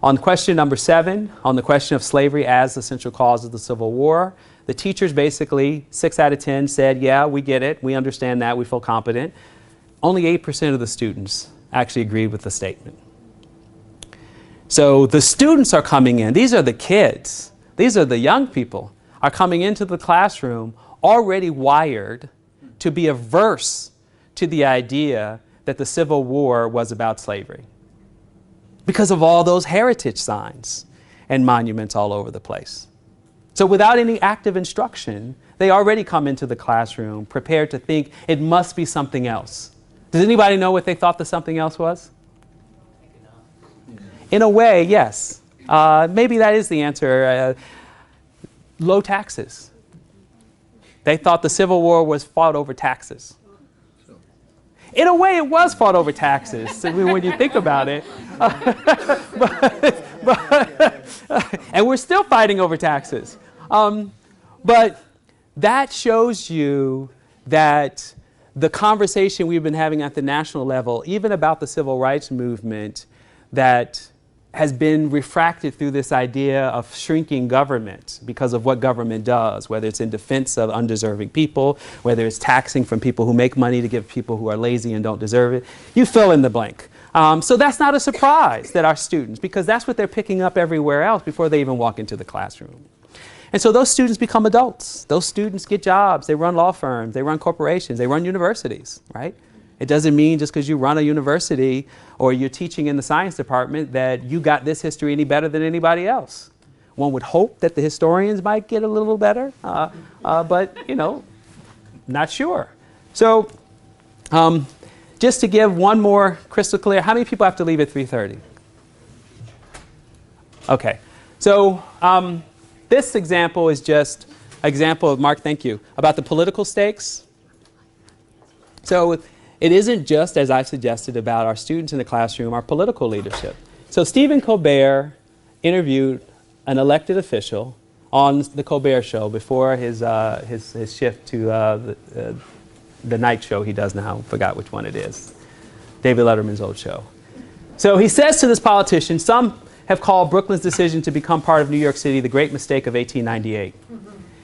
On question number 7, on the question of slavery as the central cause of the Civil War, the teachers basically, 6 out of 10 said, yeah, we get it, we understand that, we feel competent. Only 8% of the students actually agreed with the statement. So the students are coming in, these are the kids, these are the young people, are coming into the classroom already wired to be averse to the idea that the Civil War was about slavery, because of all those heritage signs and monuments all over the place. So without any active instruction, they already come into the classroom prepared to think it must be something else. Does anybody know what they thought the something else was? In a way, yes. Maybe that is the answer. Low taxes. They thought the Civil War was fought over taxes. In a way, it was fought over taxes, when you think about it. And we're still fighting over taxes. But that shows you that the conversation we've been having at the national level, even about the civil rights movement, that has been refracted through this idea of shrinking government because of what government does, whether it's in defense of undeserving people, whether it's taxing from people who make money to give people who are lazy and don't deserve it. You fill in the blank. So that's not a surprise that our students, because that's what they're picking up everywhere else before they even walk into the classroom. And so those students become adults. Those students get jobs. They run law firms. They run corporations. They run universities, right? It doesn't mean just because you run a university or you're teaching in the science department that you got this history any better than anybody else. One would hope that the historians might get a little better, but, you know, not sure. So just to give one more crystal clear, how many people have to leave at 3:30? Okay. So this example is just an example of, Mark, thank you, about the political stakes. So it isn't just, as I suggested, about our students in the classroom, our political leadership. So Stephen Colbert interviewed an elected official on the Colbert Show before his shift to the night show he does now. Forgot which one it is. David Letterman's old show. So he says to this politician, some have called Brooklyn's decision to become part of New York City the great mistake of 1898.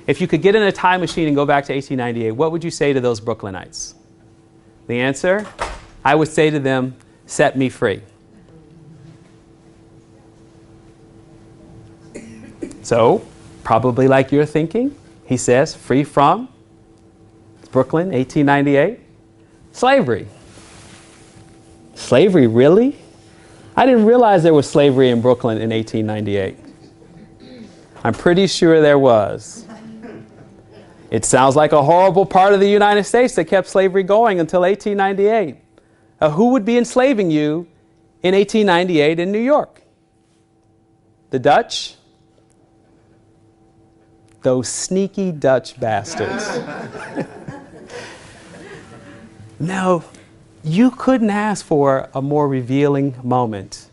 If you could get in a time machine and go back to 1898, what would you say to those Brooklynites? The answer, I would say to them, set me free. So, probably like you're thinking, he says, free from Brooklyn, 1898, slavery. Slavery, really? I didn't realize there was slavery in Brooklyn in 1898. I'm pretty sure there was. It sounds like a horrible part of the United States that kept slavery going until 1898. Who would be enslaving you in 1898 in New York? The Dutch? Those sneaky Dutch bastards. Now, you couldn't ask for a more revealing moment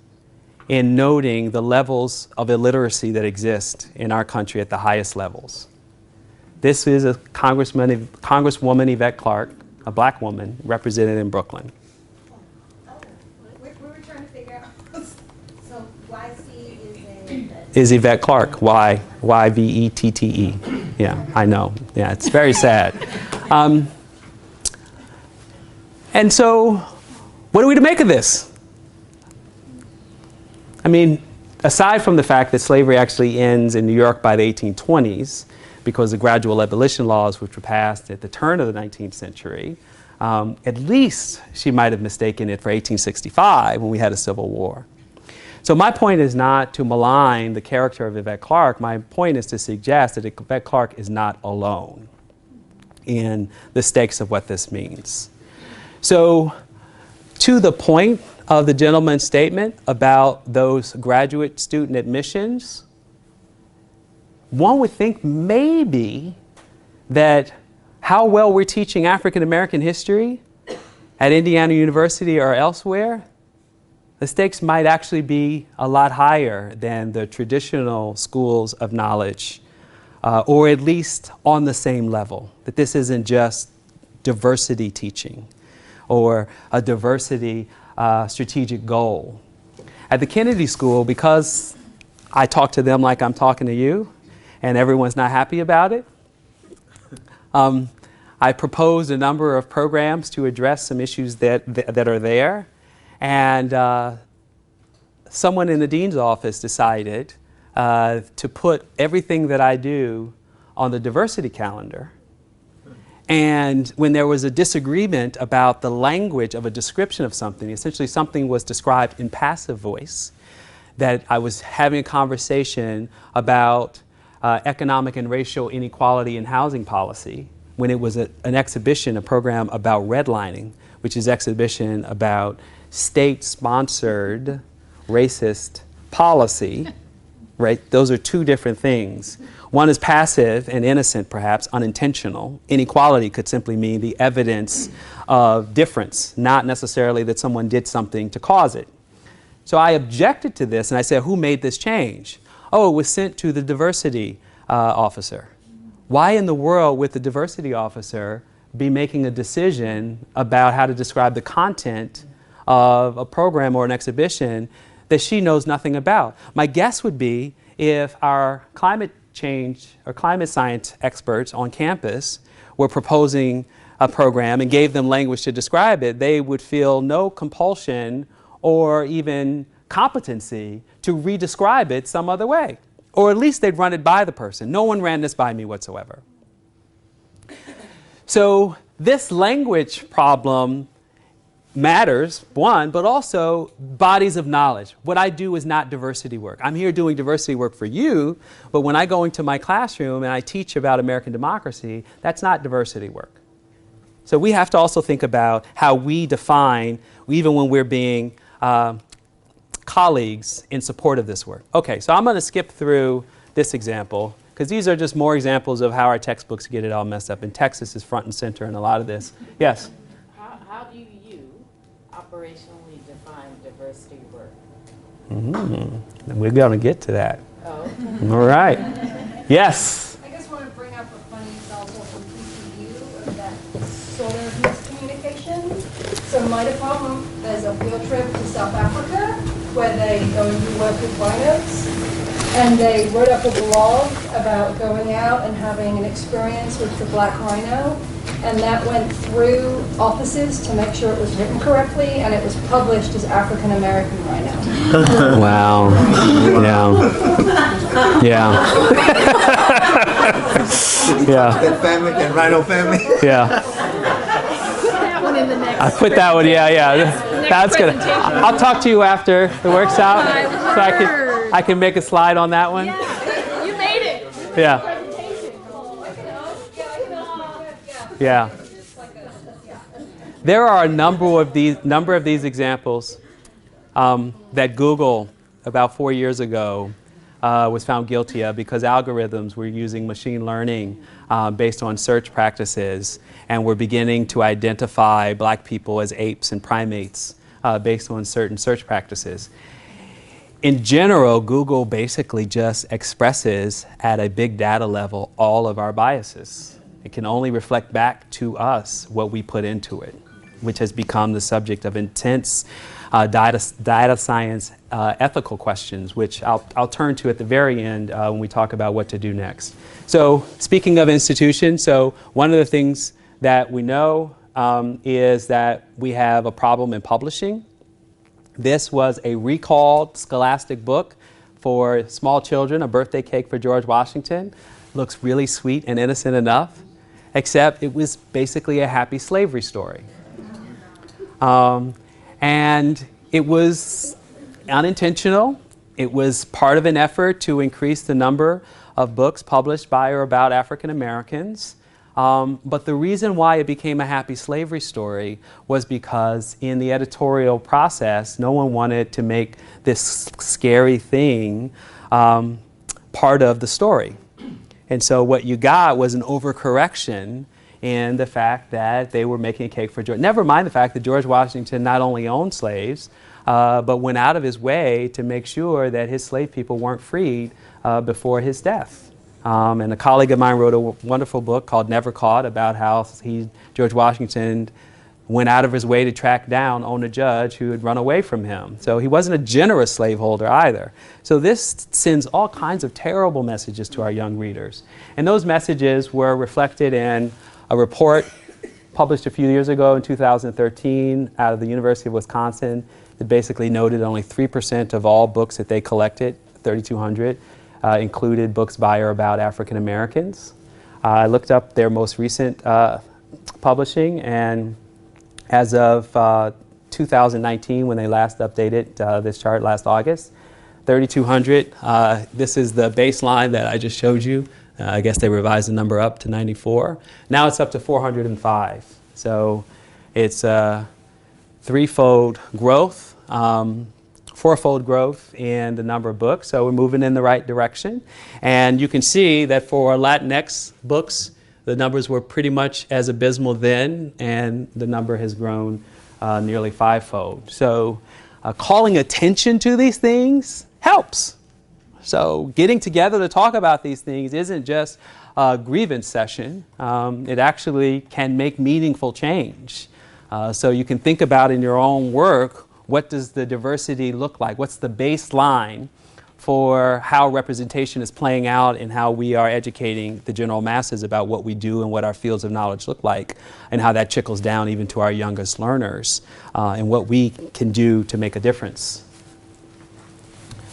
in noting the levels of illiteracy that exist in our country at the highest levels. This is a Congresswoman Yvette Clarke, a black woman represented in Brooklyn. We were trying to figure out, so YC is Yvette Clarke, Y-V-E-T-T-E. Yeah, I know. Yeah, it's very sad. And so, what are we to make of this? I mean, aside from the fact that slavery actually ends in New York by the 1820s, because the gradual abolition laws which were passed at the turn of the 19th century, at least she might have mistaken it for 1865 when we had a civil war. So my point is not to malign the character of Yvette Clarke. My point is to suggest that Yvette Clarke is not alone in the stakes of what this means. So to the point of the gentleman's statement about those graduate student admissions, one would think maybe that how well we're teaching African American history at Indiana University or elsewhere, the stakes might actually be a lot higher than the traditional schools of knowledge, or at least on the same level, that this isn't just diversity teaching or a diversity strategic goal. At the Kennedy School, because I talk to them like I'm talking to you, and everyone's not happy about it, I proposed a number of programs to address some issues that are there, and someone in the dean's office decided to put everything that I do on the diversity calendar. And when there was a disagreement about the language of a description of something, essentially something was described in passive voice, that I was having a conversation about economic and racial inequality in housing policy, when it was an exhibition, a program about redlining, which is an exhibition about state-sponsored racist policy, right? Those are two different things. One is passive and innocent, perhaps, unintentional. Inequality could simply mean the evidence of difference, not necessarily that someone did something to cause it. So I objected to this, and I said, who made this change? Oh, it was sent to the diversity officer. Why in the world would the diversity officer be making a decision about how to describe the content of a program or an exhibition that she knows nothing about? My guess would be if our climate change or climate science experts on campus were proposing a program and gave them language to describe it, they would feel no compulsion or even competency to re-describe it some other way. Or at least they'd run it by the person. No one ran this by me whatsoever. So this language problem matters, one, but also bodies of knowledge. What I do is not diversity work. I'm here doing diversity work for you, but when I go into my classroom and I teach about American democracy, that's not diversity work. So we have to also think about how we define, even when we're being colleagues in support of this work. Okay, so I'm going to skip through this example, because these are just more examples of how our textbooks get it all messed up. And Texas is front and center in a lot of this. Yes? How do you operationally define diversity work? We're going to get to that. Oh. All right. Yes? I just want to bring up a funny example from TCU of that sort of miscommunication. So in my department, there's a field trip to South Africa where they go and do work with rhinos. And they wrote up a blog about going out and having an experience with the black rhino. And that went through offices to make sure it was written correctly, and it was published as African American rhino. Wow. Yeah. Yeah. Yeah. That family, that rhino family. Yeah. I put that one, yeah. That's good. I'll talk to you after the workshop, so I can make a slide on that one. Yeah, you made it. Yeah. Yeah. There are a number of these examples that Google about 4 years ago was found guilty of because algorithms were using machine learning based on search practices and were beginning to identify black people as apes and primates based on certain search practices. In general, Google basically just expresses at a big data level all of our biases. It can only reflect back to us what we put into it, which has become the subject of intense data science ethical questions, which I'll turn to at the very end when we talk about what to do next. So speaking of institutions, so one of the things that we know is that we have a problem in publishing. This was a recalled scholastic book for small children, a birthday cake for George Washington. Looks really sweet and innocent enough, except it was basically a happy slavery story. And it was unintentional. It was part of an effort to increase the number of books published by or about African Americans. But the reason why it became a happy slavery story was because in the editorial process, no one wanted to make this scary thing part of the story. And so what you got was an overcorrection in the fact that they were making a cake for George. Never mind the fact that George Washington not only owned slaves, but went out of his way to make sure that his slave people weren't freed before his death. And a colleague of mine wrote a wonderful book called Never Caught about how George Washington went out of his way to track down on a judge who had run away from him. So he wasn't a generous slaveholder either. So this sends all kinds of terrible messages to our young readers. And those messages were reflected in a report published a few years ago in 2013 out of the University of Wisconsin that basically noted only 3% of all books that they collected, 3,200, included books by or about African Americans. I looked up their most recent publishing, and as of 2019, when they last updated this chart last August, 3,200. This is the baseline that I just showed you. I guess they revised the number up to 94. Now it's up to 405. So it's a threefold growth, fourfold growth in the number of books. So we're moving in the right direction. And you can see that for Latinx books, the numbers were pretty much as abysmal then, and the number has grown nearly fivefold. So calling attention to these things helps. So getting together to talk about these things isn't just a grievance session. It actually can make meaningful change. So you can think about in your own work, what does the diversity look like? What's the baseline for how representation is playing out and how we are educating the general masses about what we do and what our fields of knowledge look like, and how that trickles down even to our youngest learners, and what we can do to make a difference.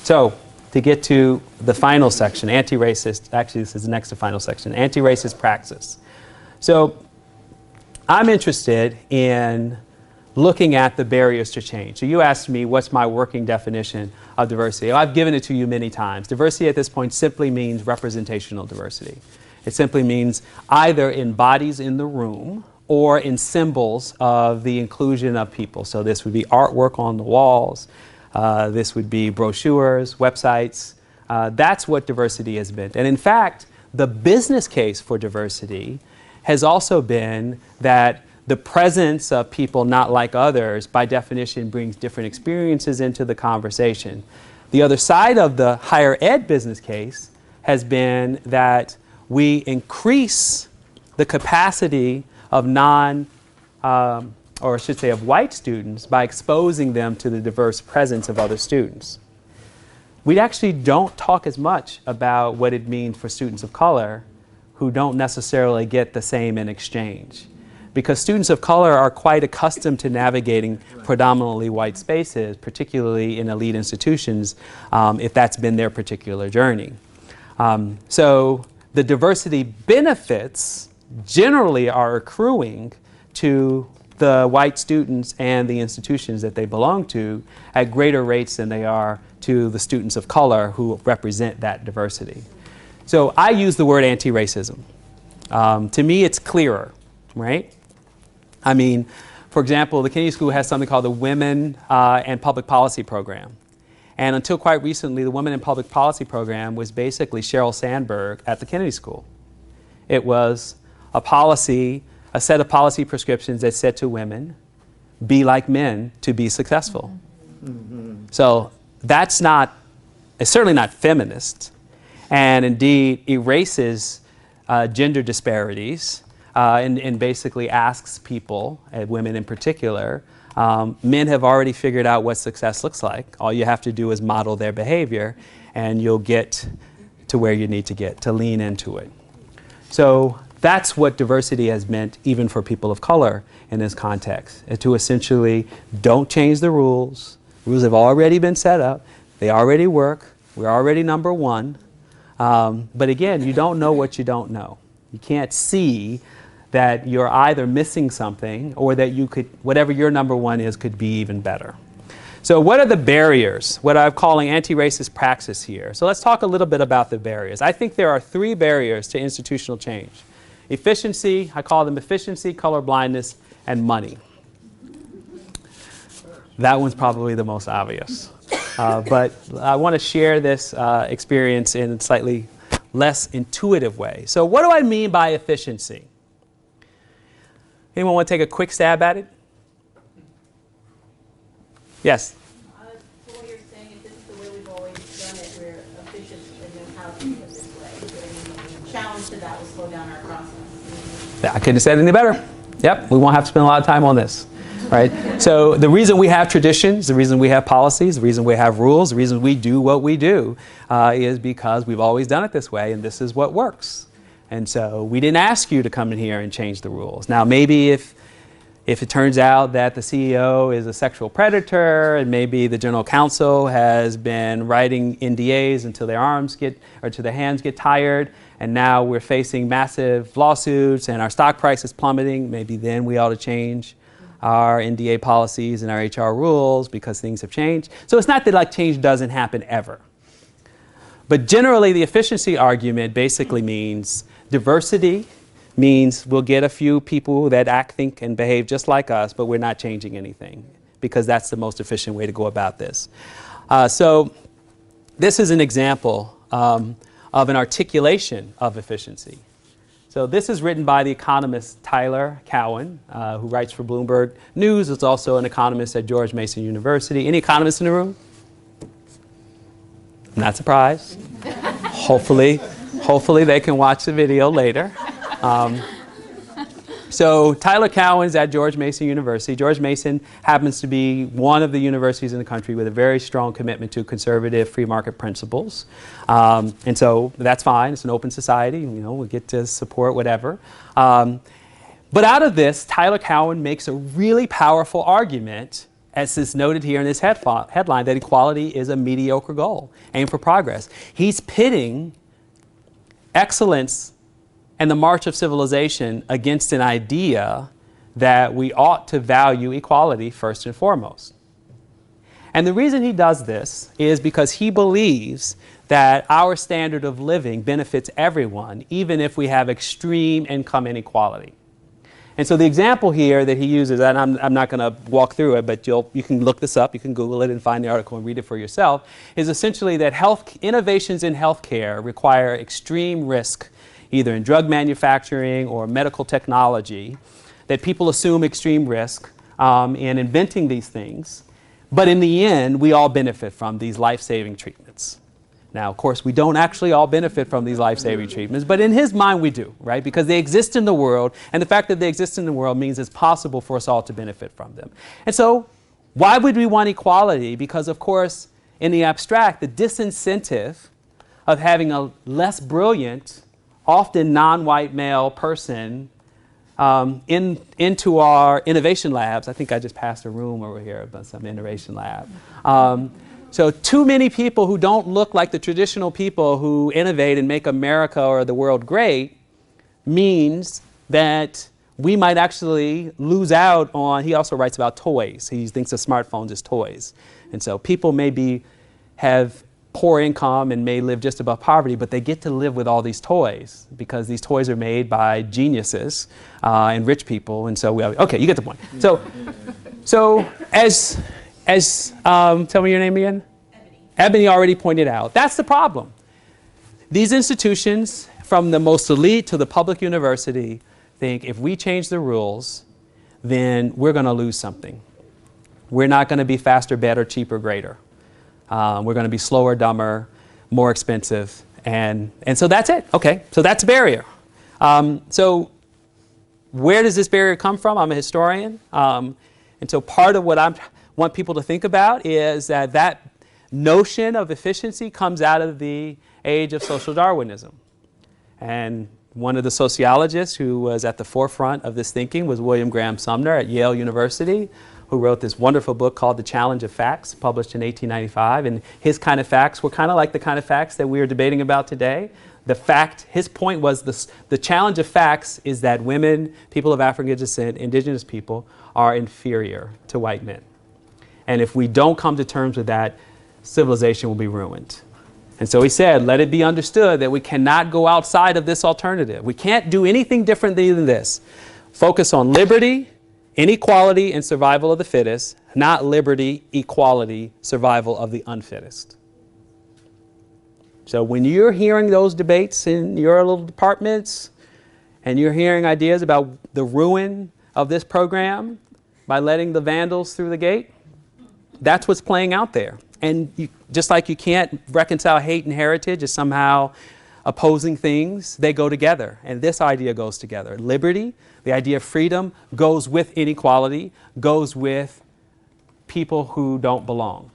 So to get to the final section, anti-racist, actually this is next to final section, anti-racist praxis. So I'm interested in looking at the barriers to change. So you asked me, what's my working definition of diversity? Well, I've given it to you many times. Diversity at this point simply means representational diversity. It simply means either in bodies in the room or in symbols of the inclusion of people. So this would be artwork on the walls. This would be brochures, websites. That's what diversity has been. And in fact, the business case for diversity has also been that the presence of people not like others, by definition, brings different experiences into the conversation. The other side of the higher ed business case has been that we increase the capacity of or I should say of white students by exposing them to the diverse presence of other students. We actually don't talk as much about what it means for students of color who don't necessarily get the same in exchange. Because students of color are quite accustomed to navigating predominantly white spaces, particularly in elite institutions, if that's been their particular journey. So the diversity benefits generally are accruing to the white students and the institutions that they belong to at greater rates than they are to the students of color who represent that diversity. So I use the word anti-racism. To me, it's clearer, right? I mean, for example, the Kennedy School has something called the Women and Public Policy Program. And until quite recently, the Women in Public Policy Program was basically Sheryl Sandberg at the Kennedy School. It was a policy, a set of policy prescriptions that said to women, be like men to be successful. Mm-hmm. So that's not, it's certainly not feminist, and indeed erases gender disparities and basically asks people, women in particular, men have already figured out what success looks like. All you have to do is model their behavior and you'll get to where you need to get, to lean into it. So that's what diversity has meant even for people of color in this context, to essentially don't change the rules. Rules have already been set up. They already work. We're already number one. But again, you don't know what you don't know. You can't see that you're either missing something or that you could, whatever your number one is, could be even better. So what are the barriers? What I'm calling anti-racist praxis here. So let's talk a little bit about the barriers. I think there are 3 barriers to institutional change. Efficiency, I call them efficiency, colorblindness, and money. That one's probably the most obvious. But I want to share this experience in a slightly less intuitive way. So what do I mean by efficiency? Anyone want to take a quick stab at it? Yes? So what you're saying is this is the way we've always done it, we're efficient and then how to do it this way. The challenge to that will slow down our process. I couldn't have said it any better. Yep, we won't have to spend a lot of time on this. Right? So the reason we have traditions, the reason we have policies, the reason we have rules, the reason we do what we do is because we've always done it this way and this is what works. And so we didn't ask you to come in here and change the rules. Now maybe if it turns out that the CEO is a sexual predator and maybe the general counsel has been writing NDAs until their arms get, or until their hands get tired, and now we're facing massive lawsuits and our stock price is plummeting, maybe then we ought to change our NDA policies and our HR rules because things have changed. So it's not that like change doesn't happen ever. But generally the efficiency argument basically means diversity means we'll get a few people that act, think, and behave just like us, but we're not changing anything because that's the most efficient way to go about this. So this is an example of an articulation of efficiency. So this is written by the economist Tyler Cowen, who writes for Bloomberg News. Is also an economist at George Mason University. Any economists in the room? Not surprised. Hopefully they can watch the video later. So Tyler Cowen's at George Mason University. George Mason happens to be one of the universities in the country with a very strong commitment to conservative free market principles. And so that's fine. It's an open society. You know, we get to support whatever. But out of this, Tyler Cowen makes a really powerful argument, as is noted here in this headline, that equality is a mediocre goal, aim for progress. He's pitting excellence and the march of civilization against an idea that we ought to value equality first and foremost. And the reason he does this is because he believes that our standard of living benefits everyone, even if we have extreme income inequality. And so the example here that he uses, and I'm not going to walk through it, but you can look this up, you can Google it and find the article and read it for yourself, is essentially that innovations in healthcare require extreme risk, either in drug manufacturing or medical technology, that people assume extreme risk in inventing these things. But in the end, we all benefit from these life-saving treatments. Now, of course, we don't actually all benefit from these life-saving treatments, but in his mind we do, right? Because they exist in the world, and the fact that they exist in the world means it's possible for us all to benefit from them. And so, why would we want equality? Because, of course, in the abstract, the disincentive of having a less brilliant, often non-white male person into our innovation labs. I think I just passed a room over here about some innovation lab. So too many people who don't look like the traditional people who innovate and make America or the world great means that we might actually lose out on, he also writes about toys. He thinks of smartphones as toys. And so people have poor income and may live just above poverty, but they get to live with all these toys because these toys are made by geniuses and rich people. And so okay, you get the point. So as tell me your name again? Ebony already pointed out, that's the problem. These institutions, from the most elite to the public university, think if we change the rules, then we're going to lose something. We're not going to be faster, better, cheaper, greater. We're going to be slower, dumber, more expensive. And so that's it. Okay, so that's a barrier. So where does this barrier come from? I'm a historian. And so part of what I want people to think about is that notion of efficiency comes out of the age of social Darwinism. And one of the sociologists who was at the forefront of this thinking was William Graham Sumner at Yale University, who wrote this wonderful book called The Challenge of Facts, published in 1895. And his kind of facts were kind of like the kind of facts that we are debating about today. His point was the challenge of facts is that women, people of African descent, indigenous people, are inferior to white men. And if we don't come to terms with that, civilization will be ruined. And so he said, let it be understood that we cannot go outside of this alternative. We can't do anything differently than this. Focus on liberty, inequality, and survival of the fittest, not liberty, equality, survival of the unfittest. So when you're hearing those debates in your little departments, and you're hearing ideas about the ruin of this program by letting the vandals through the gate, that's what's playing out there. And just like you can't reconcile hate and heritage as somehow opposing things, they go together. And this idea goes together. Liberty, the idea of freedom, goes with inequality, goes with people who don't belong.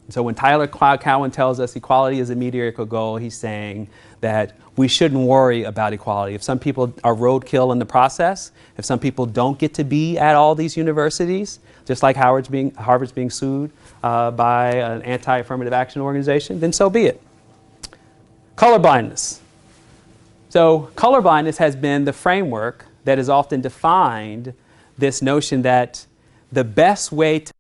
So when Tyler Cowen tells us equality is a mediocre goal, he's saying that we shouldn't worry about equality. If some people are roadkill in the process, if some people don't get to be at all these universities, just like Harvard's being sued by an anti-affirmative action organization, then so be it. Colorblindness. So colorblindness has been the framework that has often defined this notion that the best way to